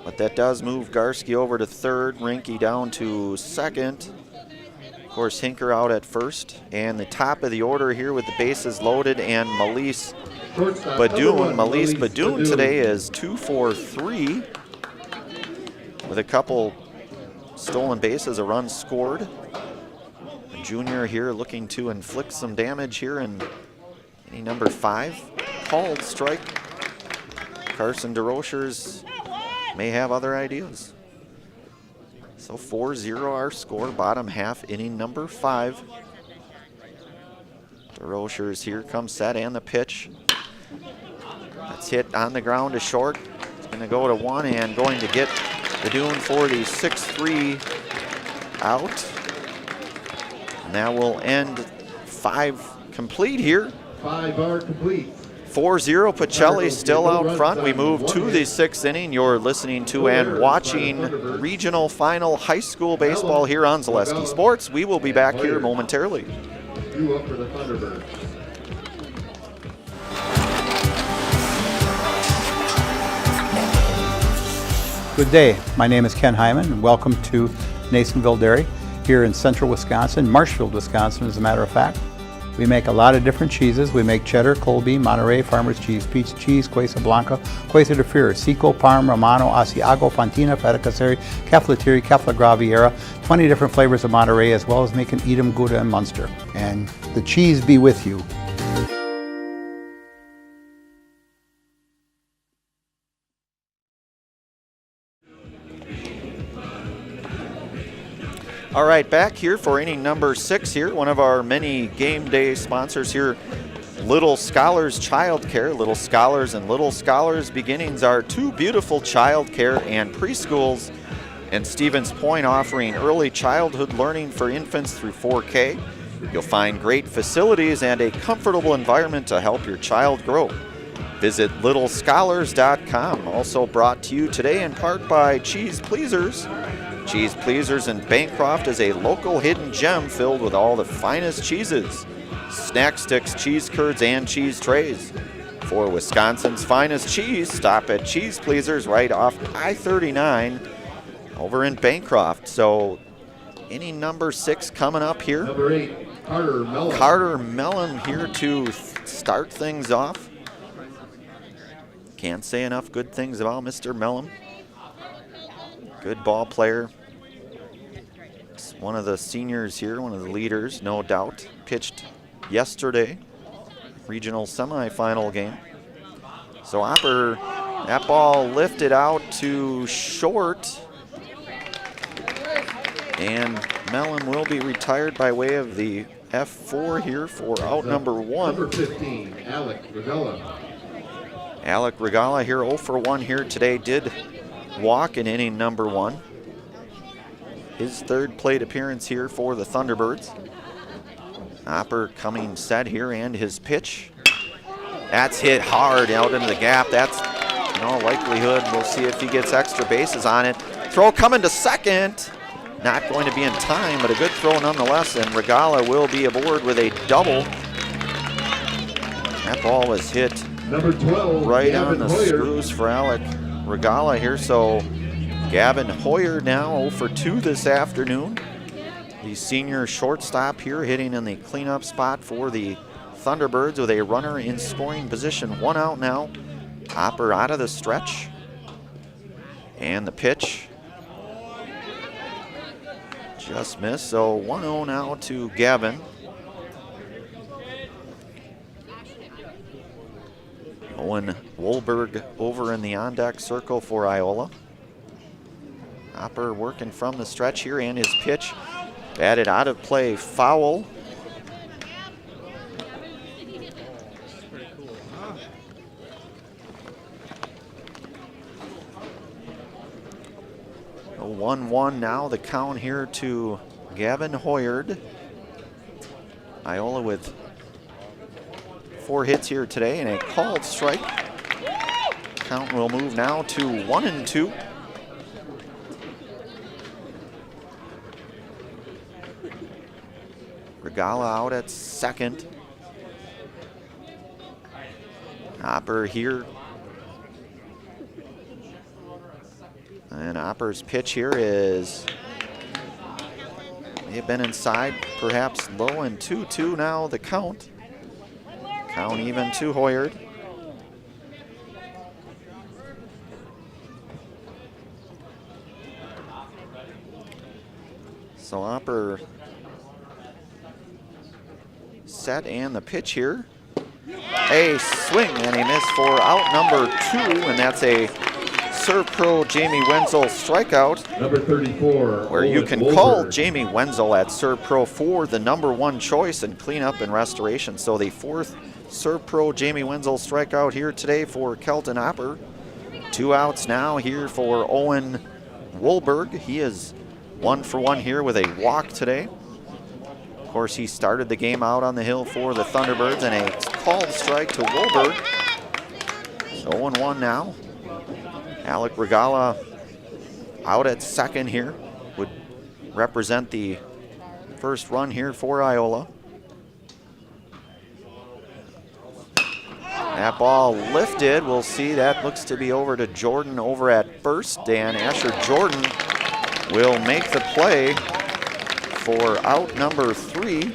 But that does move Garski over to third, Reinke down to second. Of course, Hinker out at first. And the top of the order here with the bases loaded, and Malise Badoon. Malise Badoon today is 2 for 3 with a couple stolen bases, a run scored. A junior here looking to inflict some damage here and Inning number 5, called strike. Carson DeRochers may have other ideas. So 4-0 our score, bottom half, inning number 5. DeRochers here comes set and the pitch. That's hit on the ground to short. It's going to go to 1 and going to get the Dune for the 6-3 out. And that will end 5 complete here. 5 are complete. 4-0, Pacelli still out front. We move to the 6th inning. You're listening to and watching regional final high school baseball here on Zaleski Sports. We will be back here momentarily. You up for the Thunderbirds. Good day. My name is Ken Hyman, and welcome to Nasonville Dairy here in central Wisconsin, Marshfield, Wisconsin, as a matter of fact. We make a lot of different cheeses. We make cheddar, Colby, Monterey, Farmer's Cheese, Peach Cheese, Quesa Blanca, Quesa de Fear, Seco, Parm, Romano, Asiago, Fontina, Feta Caseri, Caflatiri, Cafla Graviera, 20 different flavors of Monterey, as well as making Edam, Gouda, and Munster. And the cheese be with you. All right, back here for inning number 6 here, one of our many game day sponsors here, Little Scholars Childcare. Little Scholars and Little Scholars Beginnings are 2 beautiful childcare and preschools in Stevens Point, offering early childhood learning for infants through 4K. You'll find great facilities and a comfortable environment to help your child grow. Visit littlescholars.com. Also brought to you today in part by Cheese Pleasers. Cheese Pleasers in Bancroft is a local hidden gem filled with all the finest cheeses, snack sticks, cheese curds, and cheese trays. For Wisconsin's finest cheese, stop at Cheese Pleasers right off I-39 over in Bancroft. So inning number 6 coming up here. Number 8, Carter Mellon. Carter Mellon here to start things off. Can't say enough good things about Mr. Mellon. Good ball player. One of the seniors here, one of the leaders, no doubt. Pitched yesterday, regional semifinal game. So Opper, that ball lifted out to short. And Mellon will be retired by way of the F4 here for out number 1. Number 15, Alec Regala. Alec Regala here 0 for 1 here today. Did walk in inning number 1. His 3rd plate appearance here for the Thunderbirds. Opper coming set here, and his pitch. That's hit hard out into the gap. That's in all likelihood. We'll see if he gets extra bases on it. Throw coming to second. Not going to be in time, but a good throw nonetheless, and Regala will be aboard with a double. That ball was hit Number 12, right Gavin on the Hoyer. screws for Alec Regala here. So Gavin Hoyer now 0 for 2 this afternoon. The senior shortstop here hitting in the cleanup spot for the Thunderbirds with a runner in scoring position. 1 out now. Opper out of the stretch. And the pitch just missed. So 1-0 now to Gavin. Owen Wolberg over in the on-deck circle for Iola. Opper working from the stretch here, and his pitch batted out of play, foul. A 1-1 now, the count here to Gavin Hoyard. Iola with 4 hits here today and a called strike. Count will move now to 1-2. Regala out at second. Opper here. And Opper's pitch here is, they've been inside, perhaps low, and 2-2 now the count. Count even to Hoyard. So Opper set, and the pitch here A swing, and a miss for out number 2, and that's a Serve Pro Jamie Wenzel strikeout. Number 34. Where you Owen can Wolberg. call Jamie Wenzel at Serve Pro for the number 1 choice in cleanup and restoration. So the 4th Serve Pro Jamie Wenzel strikeout here today for Kelton Hopper. 2 outs now here for Owen Wolberg. He is 1 for 1 here with a walk today. Of course, he started the game out on the hill for the Thunderbirds, and a called strike to Wolberg. So 0-1 now. Alec Regala out at second here, would represent the first run here for Iola. That ball lifted. We'll see. That looks to be over to Jordan over at first. And Asher Jordan will make the play for out number 3.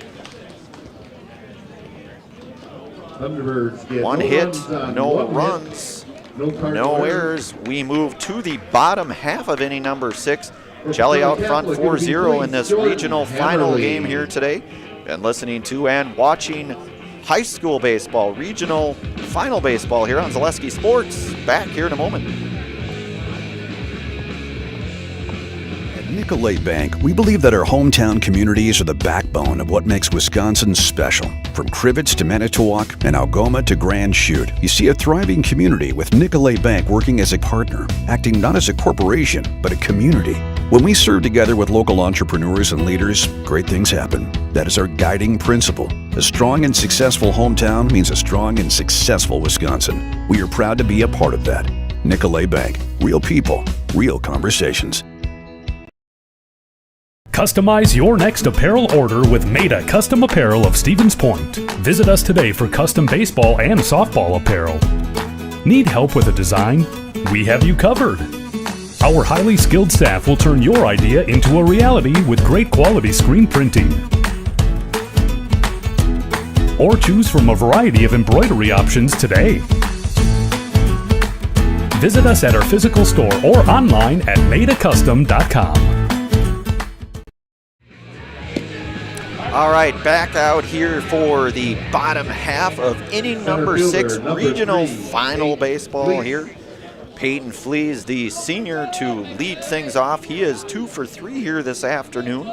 Thunderbirds get 1 no hit, runs on no 1 hit. runs, No no errors. We move to the bottom half of inning number 6. Jelly out front 4-0 in this regional final game here today. Been listening to and watching high school baseball, regional final baseball here on Zaleski Sports. Back here in a moment. At Nicolay Bank, we believe that our hometown communities are the backbone of what makes Wisconsin special. From Crivets to Manitowoc and Algoma to Grand Chute, you see a thriving community with Nicolay Bank working as a partner, acting not as a corporation, but a community. When we serve together with local entrepreneurs and leaders, great things happen. That is our guiding principle. A strong and successful hometown means a strong and successful Wisconsin. We are proud to be a part of that. Nicolay Bank. Real people, real conversations. Customize your next apparel order with Maida Custom Apparel of Stevens Point. Visit us today for custom baseball and softball apparel. Need help with a design? We have you covered. Our highly skilled staff will turn your idea into a reality with great quality screen printing. Or choose from a variety of embroidery options today. Visit us at our physical store or online at maidacustom.com. All right, back out here for the bottom half of inning number 6, regional final baseball here. Peyton Flees, the senior, to lead things off. He is 2 for 3 here this afternoon.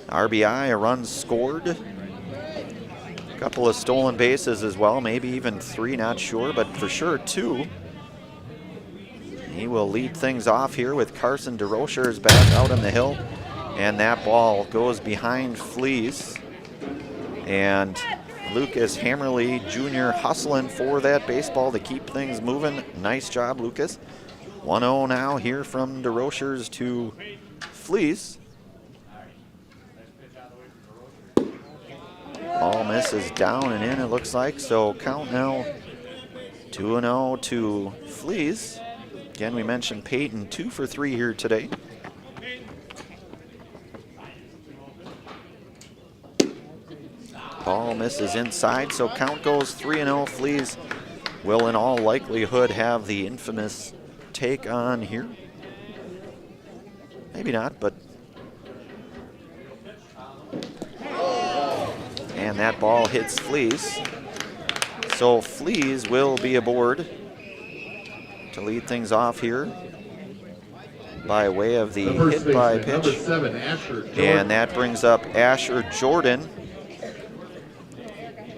RBI, a run scored. A couple of stolen bases as well, maybe even 3, not sure, but for sure 2. He will lead things off here with Carson DeRocher's back out on the hill. And that ball goes behind Flees. And Lucas Hammerly Jr. hustling for that baseball to keep things moving. Nice job, Lucas. 1-0 now here from DeRochers to Flees. Ball misses down and in, it looks like. So count now 2-0 to Flees. Again, we mentioned Peyton 2 for 3 here today. Ball misses inside, so count goes 3-0. Flees will in all likelihood have the infamous take on here. Maybe not, but. And that ball hits Flees. So Flees will be aboard to lead things off here by way of the hit by pitch. Number 7, Asher Jordan. And that brings up Asher Jordan.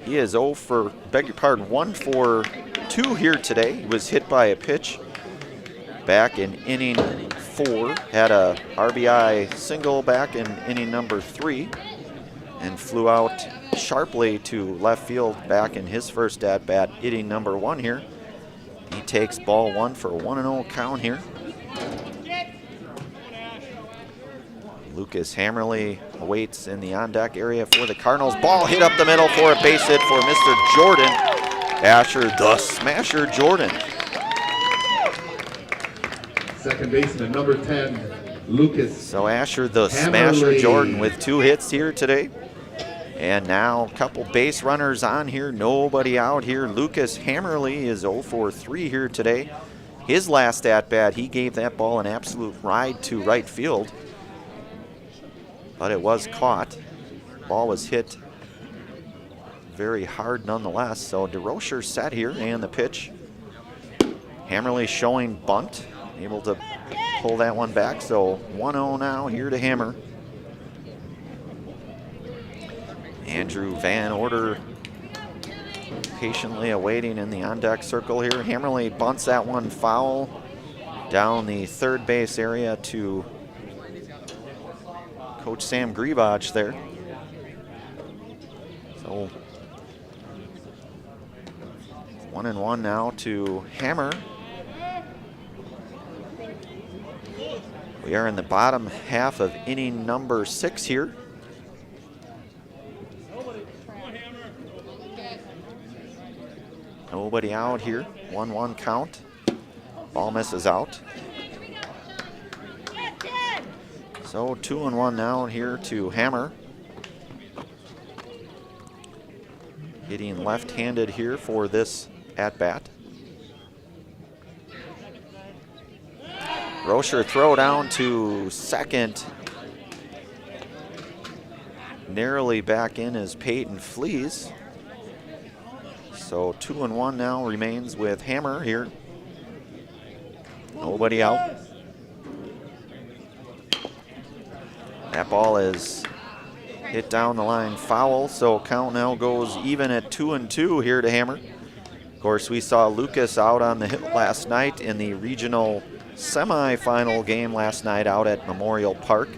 He is 1 for 2 here today. He was hit by a pitch back in inning 4. Had a RBI single back in inning number 3 and flew out sharply to left field back in his first at-bat, inning number 1 here. He takes ball 1 for a 1-0 count here. Lucas Hammerly awaits in the on-deck area for the Cardinals. Ball hit up the middle for a base hit for Mr. Jordan. Asher the Smasher Jordan. Second baseman, number 10, Lucas. So Asher the Hammerly. Smasher Jordan with 2 hits here today. And now a couple base runners on here, nobody out here. Lucas Hammerly is 0 for 3 here today. His last at-bat, he gave that ball an absolute ride to right field. But it was caught. Ball was hit very hard nonetheless. So DeRocher set here, and the pitch. Hammerly showing bunt, able to pull that one back. So 1-0 now here to Hammer. Andrew Van Order patiently awaiting in the on-deck circle here. Hammerly bunts that one foul down the third base area to Coach Sam Grivach there. So 1-1 now to Hammer. We are in the bottom half of inning number 6 here. Nobody out here. 1-1 count. Ball misses out. So 2-1 now here to Hammer. Hitting left-handed here for this at-bat. Rocher throw down to second. Narrowly back in as Peyton flees. So 2-1 now remains with Hammer here. Nobody out. That ball is hit down the line foul, so count now goes even at 2-2 here to Hammer. Of course, we saw Lucas out on the hit last night in the regional semifinal game last night out at Memorial Park.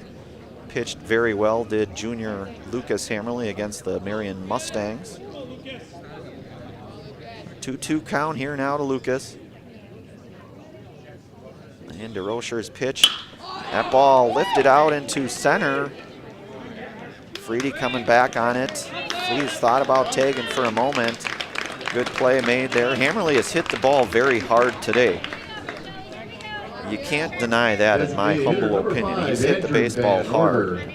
Pitched very well, did junior Lucas Hammerly against the Marion Mustangs. 2-2 count here now to Lucas. And DeRocher's pitch. That ball lifted out into center. Freedy coming back on it. Fleas thought about tagging for a moment. Good play made there. Hammerly has hit the ball very hard today. You can't deny that, in my humble opinion. He's hit the baseball hard.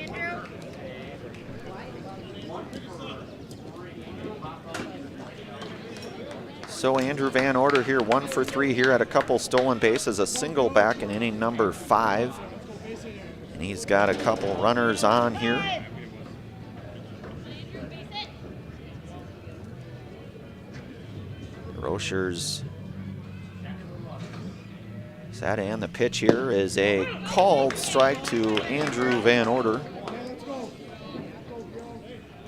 So Andrew Van Order here, 1 for 3 here, at a couple stolen bases, a single back in inning number 5. And he's got a couple runners on here. Rocher's set, and the pitch here is a called strike to Andrew Van Order.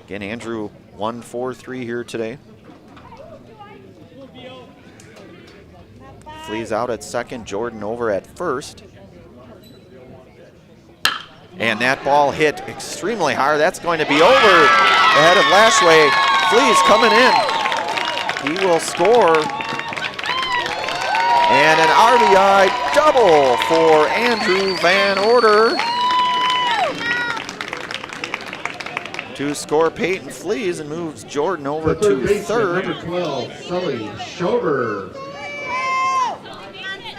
Again, Andrew 1 for 3 here today. Flees out at second, Jordan over at first. And that ball hit extremely hard. That's going to be over the head of Lashway. Flees coming in. He will score. And an RBI double for Andrew Van Order to score Peyton Flees and moves Jordan over to third. Number 12, Sully Schober.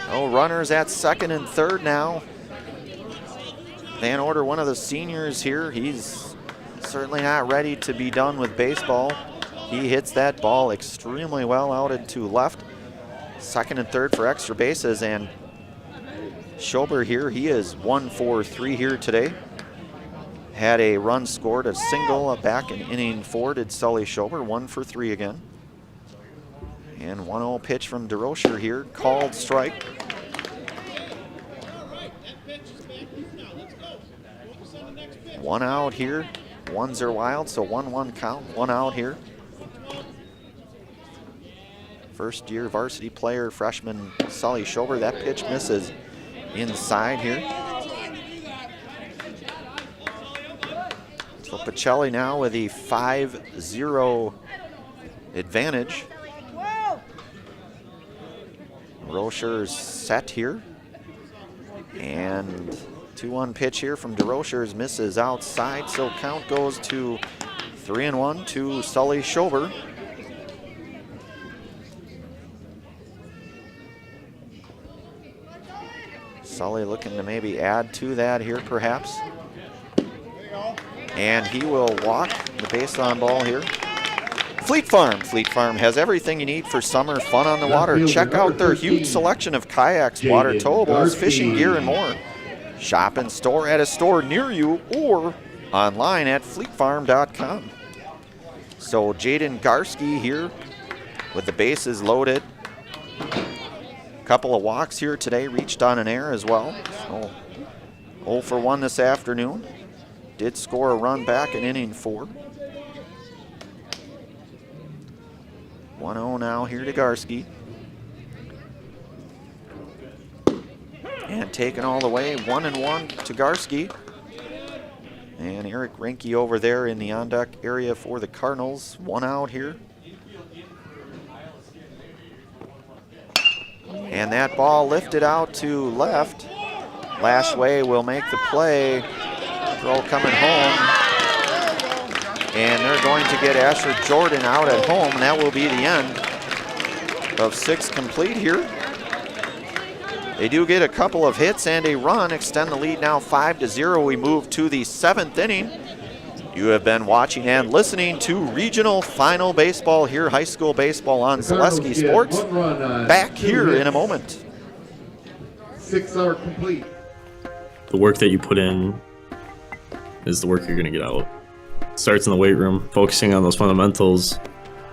No runners at second and third now. Van Order, one of the seniors here, he's certainly not ready to be done with baseball. He hits that ball extremely well out into left. Second and third for extra bases, and Schober here, he is 1 for 3 here today. Had a run scored, a single back in inning 4 did Sully Schober, 1 for 3 again. And 1-0 pitch from DeRocher here, called strike. One out here, ones are wild, so 1-1 count, 1 out here. First year varsity player, freshman Sully Schober. That pitch misses inside here. So Pacelli now with a 5-0 advantage. Rocher's set here. And 2-1 pitch here from DeRocher's misses outside, so count goes to 3-1 to Sully Schober. Sully looking to maybe add to that here perhaps. And he will walk the base on ball here. Fleet Farm has everything you need for summer fun on the water. Check out their huge selection of kayaks, water towables, fishing gear, and more. Shop in store at a store near you or online at fleetfarm.com. So Jaden Garski here with the bases loaded. Couple of walks here today, reached on an error as well. So 0 for 1 this afternoon. Did score a run back in inning 4. 1-0 now here to Garski. And taken all the way, 1-1 to Garski. And Eric Rinke over there in the on-deck area for the Cardinals. 1 out here. And that ball lifted out to left. Lashway will make the play. Throw coming home. And they're going to get Asher Jordan out at home, and that will be the end of 6 complete here. They do get a couple of hits and a run, extend the lead now 5-0. We move to the 7th inning. You have been watching and listening to Regional Final Baseball here, high school baseball on Zaleski Sports. Back here in a moment. 6 are complete. The work that you put in is the work you're going to get out. It starts in the weight room, focusing on those fundamentals,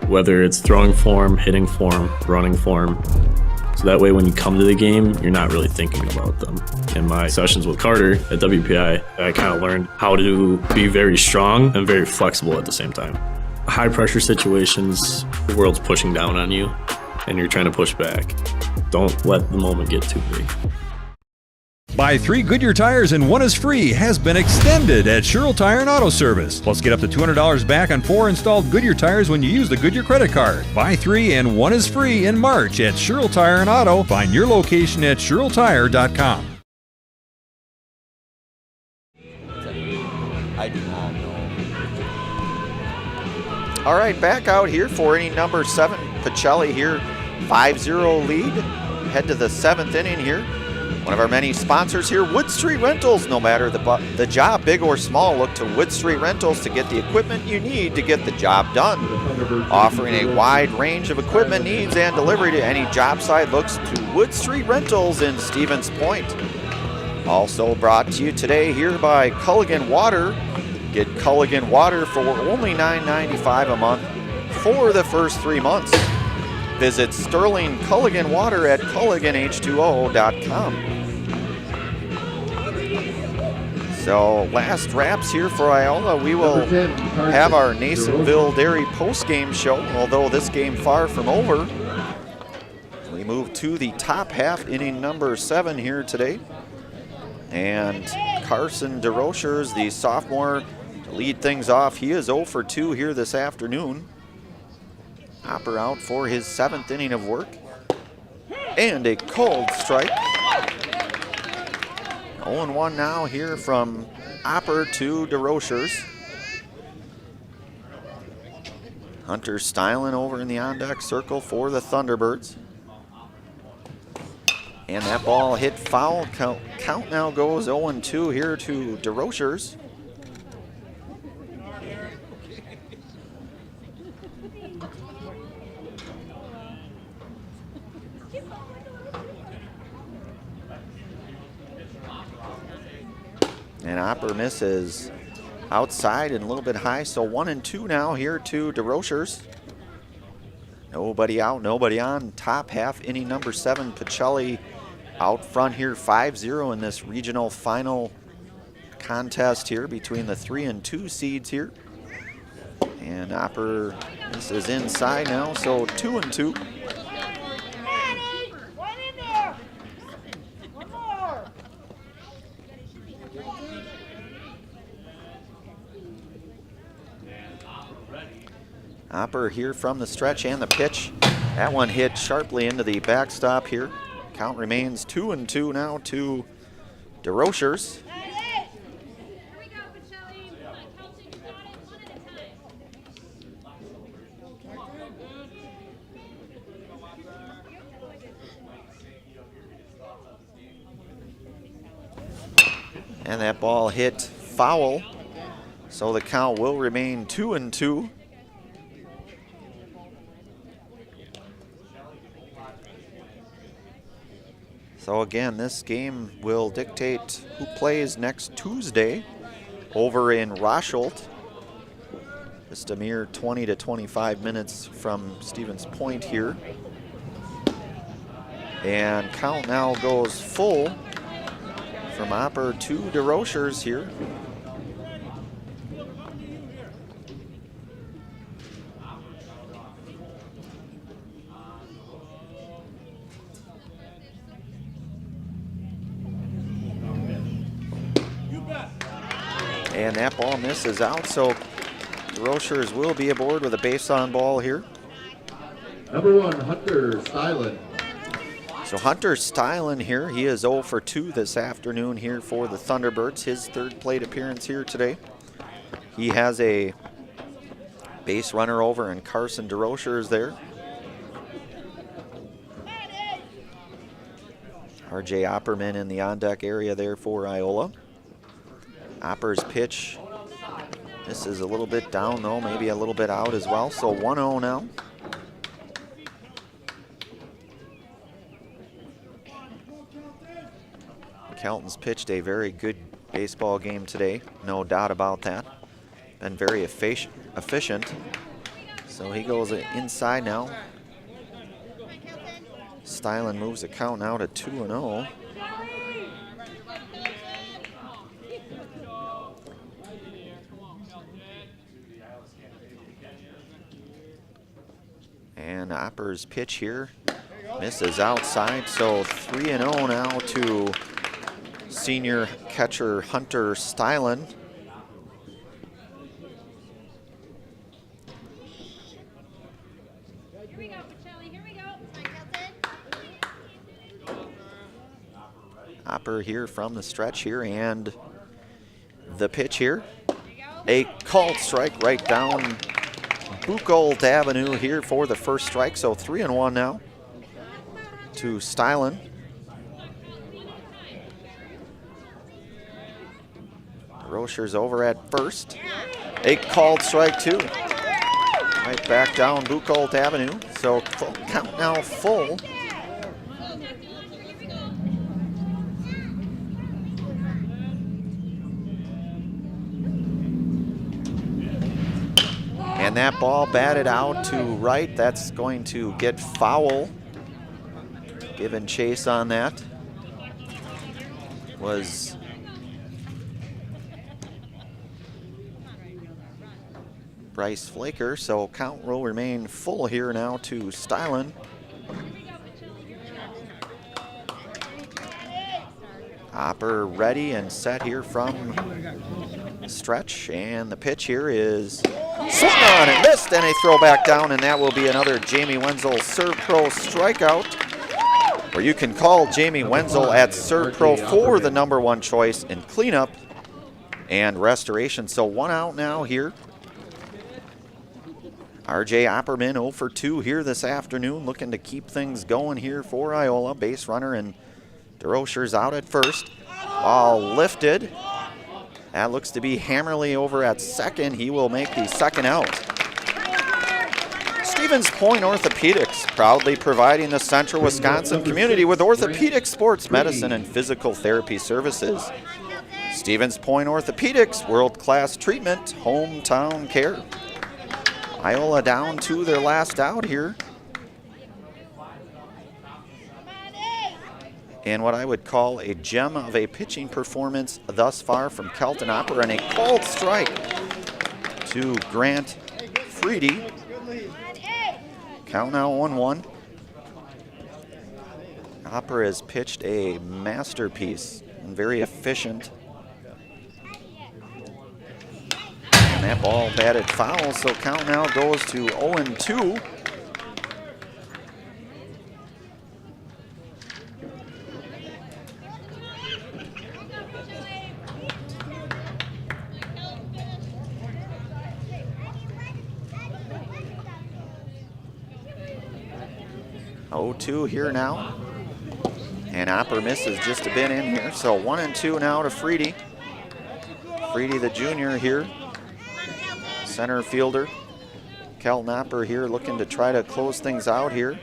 whether it's throwing form, hitting form, running form. So that way when you come to the game, you're not really thinking about them. In my sessions with Carter at WPI, I kind of learned how to be very strong and very flexible at the same time. High pressure situations, the world's pushing down on you and you're trying to push back. Don't let the moment get too big. Buy 3 Goodyear tires and 1 is free has been extended at Sherrill Tire and Auto Service. Plus, get up to $200 back on 4 installed Goodyear tires when you use the Goodyear credit card. Buy 3 and 1 is free in March at Sherrill Tire and Auto. Find your location at SherrillTire.com. I do not know. All right, back out here for inning number 7. Pacelli here, 5-0 lead. Head to the 7th inning here. One of our many sponsors here, Wood Street Rentals. No matter the job, big or small, look to Wood Street Rentals to get the equipment you need to get the job done. Offering a wide range of equipment needs and delivery to any job site, looks to Wood Street Rentals in Stevens Point. Also brought to you today here by Culligan Water. Get Culligan Water for only $9.95 a month for the first 3 months. Visit Sterling Culligan Water at culliganh2o.com. So last wraps here for Iola. We will have our Nasonville Dairy postgame show, although this game far from over. We move to the top half, inning number 7 here today. And Carson DeRochers, the sophomore, to lead things off. He is 0 for 2 here this afternoon. Hopper out for his 7th inning of work. And a cold strike. 0-1 now here from Hopper to DeRochers. Hunter Stylen over in the on-deck circle for the Thunderbirds. And that ball hit foul. Count now goes 0-2 here to DeRochers. And Hopper misses outside and a little bit high, so 1-2 now here to DeRochers. Nobody out, nobody on. Top half, inning number 7. Pacelli out front here, 5-0 in this regional final contest here between the 3 and 2 seeds here. And Hopper, this is inside now, so 2-2. Hopper here from the stretch and the pitch. That one hit sharply into the backstop here. Count remains 2-2 now to DeRochers. And that ball hit foul, so the count will remain 2-2. So again, this game will dictate who plays next Tuesday over in Rosholt. Just a mere 20 to 25 minutes from Stevens Point here. And count now goes full from Opper to DeRochers here. And that ball misses out, so DeRochers will be aboard with a base on ball here. Number 1, Hunter Stylen. So Hunter Stylen here, he is 0 for 2 this afternoon here for the Thunderbirds, his third plate appearance here today. He has a base runner over, and Carson DeRochers there. RJ Opperman in the on-deck area there for Iola. Opper's pitch, this is a little bit down though, maybe a little bit out as well, so 1-0 now. Kelton's pitched a very good baseball game today, no doubt about that. Been very efficient. So he goes inside now. Stylen moves the count now to 2-0. And Opper's pitch here misses outside, so 3-0 now to senior catcher Hunter Stylen. Here we go, Pacelli, here we go. Opper here from the stretch here, and the pitch here. A called strike right down Buchholz Avenue here for the first strike, so 3-1 now to Stylen. Rocher's over at first. A called strike too. Right back down Buchholz Avenue, so full count now full. And that ball batted out to right. That's going to get foul. Giving chase on that was Bryce Flaker, so count will remain full here now to Stylen. Opper ready and set here from stretch, and the pitch here is swung on and missed, and a throw back down, and that will be another Jamie Wenzel Serve Pro strikeout, where you can call Jamie Wenzel at Serve Pro for the #1 choice in cleanup and restoration. So 1 out now here. RJ Opperman 0 for 2 here this afternoon, looking to keep things going here for Iola. Base runner and DeRochers out at first. Ball lifted. That looks to be Hammerly over at second. He will make the second out. Stevens Point Orthopedics, proudly providing the Central Wisconsin community with orthopedic, sports medicine, and physical therapy services. Stevens Point Orthopedics, world-class treatment, hometown care. Iola down to their last out here. And what I would call a gem of a pitching performance thus far from Kelton Opper, and a called strike to Grant Freedy. Count now 1-1. Opper has pitched a masterpiece and very efficient. And that ball batted foul, so count now goes to 0-2. Here now, and Opper misses just a bit in here, so 1-2 now to Freedy. Freedy the junior here, center fielder. Kelton Opper here looking to try to close things out here.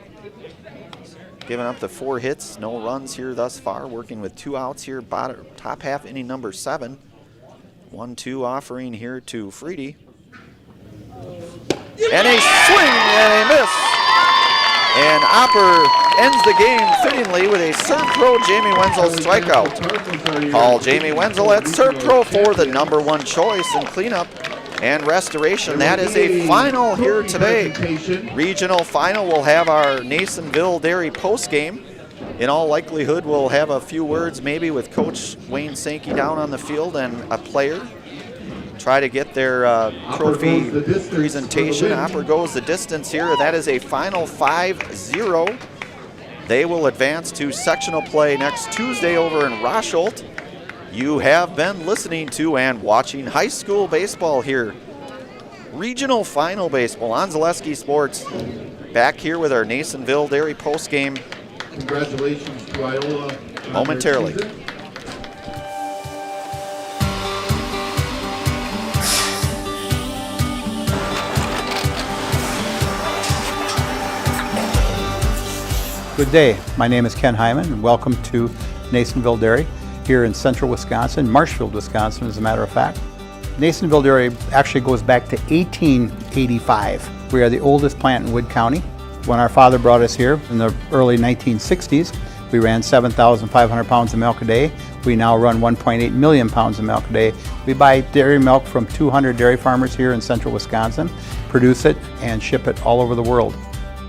Giving up the 4 hits, no runs here thus far, working with 2 outs here, top half inning number 7. 1-2 offering here to Freedy. And a swing and a miss. And Opper ends the game fittingly with a serve throw Jamie Wenzel strikeout. Call Jamie Wenzel at serve throw for the #1 choice in cleanup and restoration. That is a final here today. Regional final. We'll have our Nasonville Dairy postgame. In all likelihood, we'll have a few words maybe with Coach Wayne Sankey down on the field and a player. Try to get their trophy presentation. Opper goes the distance here. That is a final 5-0. They will advance to sectional play next Tuesday over in Rosholt. You have been listening to and watching high school baseball here. Regional final baseball on Zaleski Sports. Back here with our Nasonville Dairy postgame. Congratulations to Iola. Momentarily. Good day. My name is Ken Hyman, and welcome to Nasonville Dairy here in central Wisconsin, Marshfield, Wisconsin, as a matter of fact. Nasonville Dairy actually goes back to 1885. We are the oldest plant in Wood County. When our father brought us here in the early 1960s, we ran 7,500 pounds of milk a day. We now run 1.8 million pounds of milk a day. We buy dairy milk from 200 dairy farmers here in central Wisconsin, produce it, and ship it all over the world.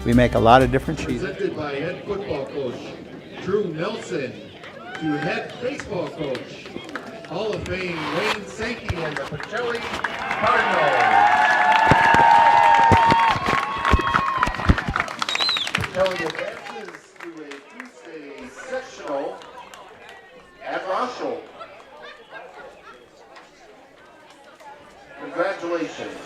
We make a lot of different cheeses. Presented by head football coach Drew Nelson to head baseball coach, Hall of Fame Wayne Sankey and the Pacelli Cardinals. Pacelli advances to a Tuesday sectional at Rosholt. Congratulations.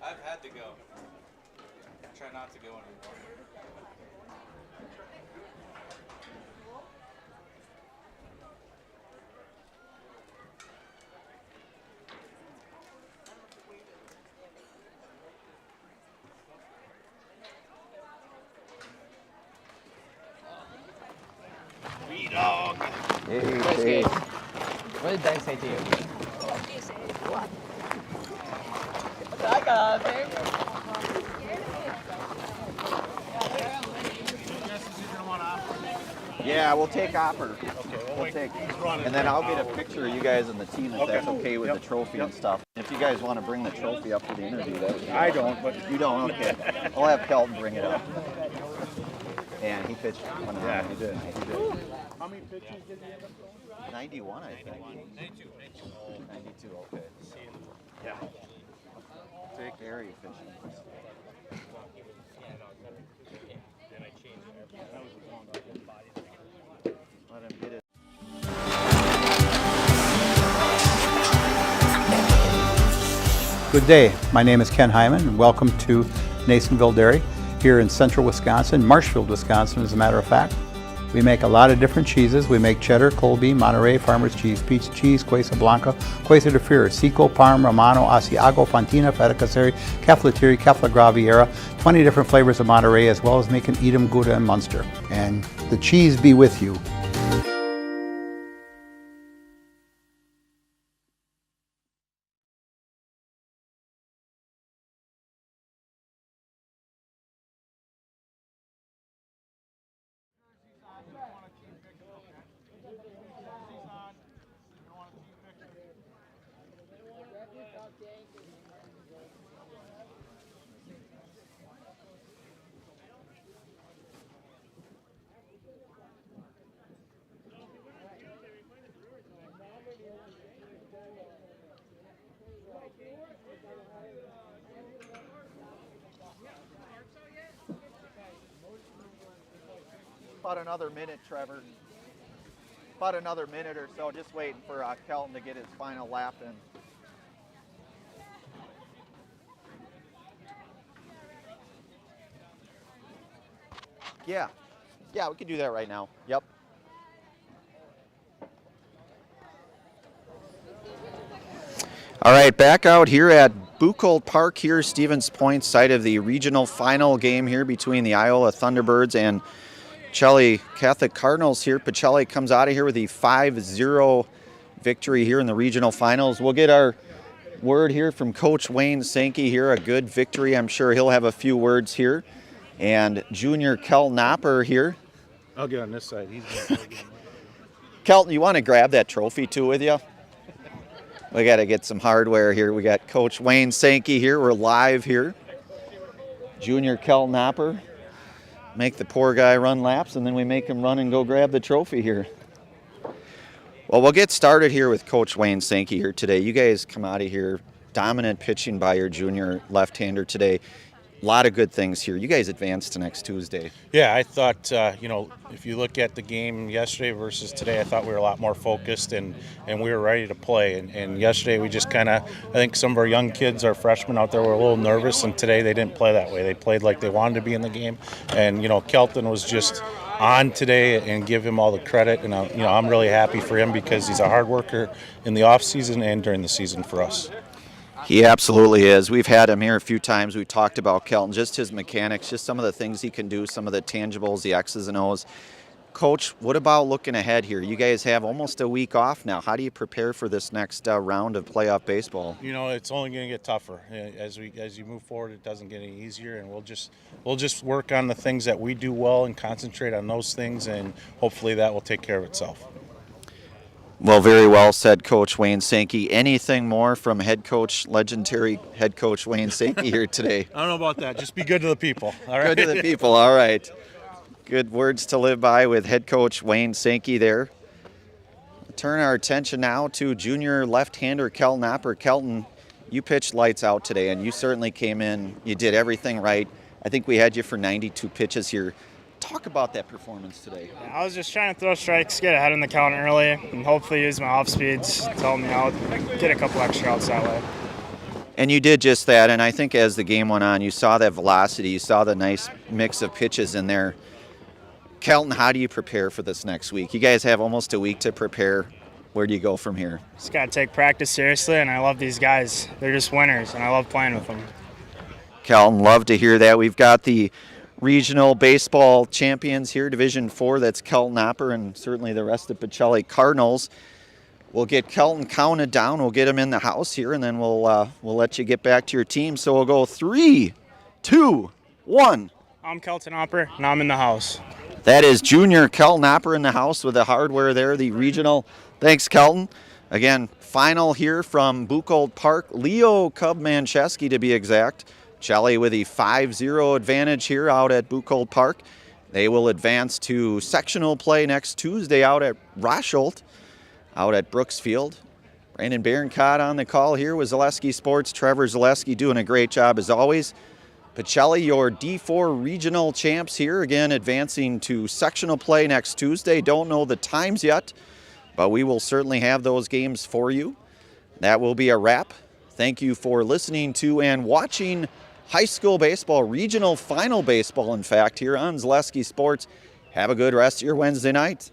I've had to go. Try not to go anymore. B-Dog. Hey. What did Ben say to you? What? I got it. Yeah, we'll take Opper. Okay, We'll take, and then I'll get a picture of you guys and the team if that's okay with the trophy and stuff. If you guys want to bring the trophy up for the interview, that would be I awesome. don't, but You don't? Okay. I'll have Kelton bring it up. And he pitched one of them. Yeah, he did. How many pitches did he end up throwing? 91, I think. 92. 92, okay. Yeah. Very efficient. Let him get it. Good day. My name is Ken Hyman, and welcome to Nasonville Dairy here in central Wisconsin, Marshfield, Wisconsin, as a matter of fact. We make a lot of different cheeses. We make cheddar, Colby, Monterey, Farmer's Cheese, Peach Cheese, Quesa Blanca, Quesa de Freer, Seco, Parm, Romano, Asiago, Fontina, Feta Caseri, Caflateri, Cafla Graviera, 20 different flavors of Monterey, as well as making Edam, Gouda, and Munster. And the cheese be with you. About another minute, Trevor. About another minute or so, just waiting for Kelton to get his final lap in. Yeah, we can do that right now. Yep. All right, back out here at Buchholz Park here, Stevens Point, site of the regional final game here between the Iola Thunderbirds and Pacelli Catholic Cardinals here. Pacelli comes out of here with a 5-0 victory here in the regional finals. We'll get our word here from Coach Wayne Sankey here, a good victory. I'm sure he'll have a few words here. And junior Kelton Knopper here. I'll get on this side. Kelton, you want to grab that trophy too with you? We got to get some hardware here. We got Coach Wayne Sankey here. We're live here. Junior Kelton Knopper. Make the poor guy run laps, and then we make him run and go grab the trophy here. Well, we'll get started here with Coach Wayne Sankey here today. You guys come out of here, dominant pitching by your junior left-hander today. A lot of good things here. You guys advance to next Tuesday. Yeah, I thought, if you look at the game yesterday versus today, I thought we were a lot more focused and we were ready to play. And yesterday we just I think some of our young kids, our freshmen out there, were a little nervous, and today they didn't play that way. They played like they wanted to be in the game. And, Kelton was just on today, and give him all the credit. And, I'm really happy for him because he's a hard worker in the off-season and during the season for us. He absolutely is. We've had him here a few times. We've talked about Kelton, just his mechanics, just some of the things he can do, some of the tangibles, the X's and O's. Coach, what about looking ahead here? You guys have almost a week off now. How do you prepare for this next round of playoff baseball? It's only going to get tougher as you move forward. It doesn't get any easier, and we'll just work on the things that we do well and concentrate on those things, and hopefully that will take care of itself. Well, very well said, Coach Wayne Sankey. Anything more from legendary head coach Wayne Sankey here today? I don't know about that. Just be good to the people. All right. Good to the people. All right. Good words to live by with head coach Wayne Sankey there. Turn our attention now to junior left-hander Kelton Knopper. Kelton, you pitched lights out today, and you certainly came in. You did everything right. I think we had you for 92 pitches here. Talk about that performance today. I was just trying to throw strikes, get ahead in the count early, and hopefully use my off speeds to help me out, get a couple extra outs that way. And you did just that, and I think as the game went on, you saw that velocity, you saw the nice mix of pitches in there. Kelton, how do you prepare for this next week? You guys have almost a week to prepare. Where do you go from here? Just got to take practice seriously, and I love these guys. They're just winners, and I love playing with them. Kelton, love to hear that. We've got the regional baseball champions here, Division 4. That's Kelton Knopper and certainly the rest of Pacelli Cardinals. We'll get Kelton counted down. We'll get him in the house here, and then we'll let you get back to your team. So we'll go 3, 2, 1. I'm Kelton Knopper, and I'm in the house. That is junior Kelton Knopper in the house with the hardware there, the regional. Thanks, Kelton. Again, final here from Buchholz Park. Leo Cub-Mancheski, to be exact. Pacelli with a 5-0 advantage here out at Buchholz Park. They will advance to sectional play next Tuesday out at Rosholt, out at Brooks Field. Brandon Baroncott on the call here with Zaleski Sports. Trevor Zaleski doing a great job as always. Pacelli, your D4 regional champs here, again advancing to sectional play next Tuesday. Don't know the times yet, but we will certainly have those games for you. That will be a wrap. Thank you for listening to and watching high school baseball, regional final baseball, in fact, here on Zaleski Sports. Have a good rest of your Wednesday night.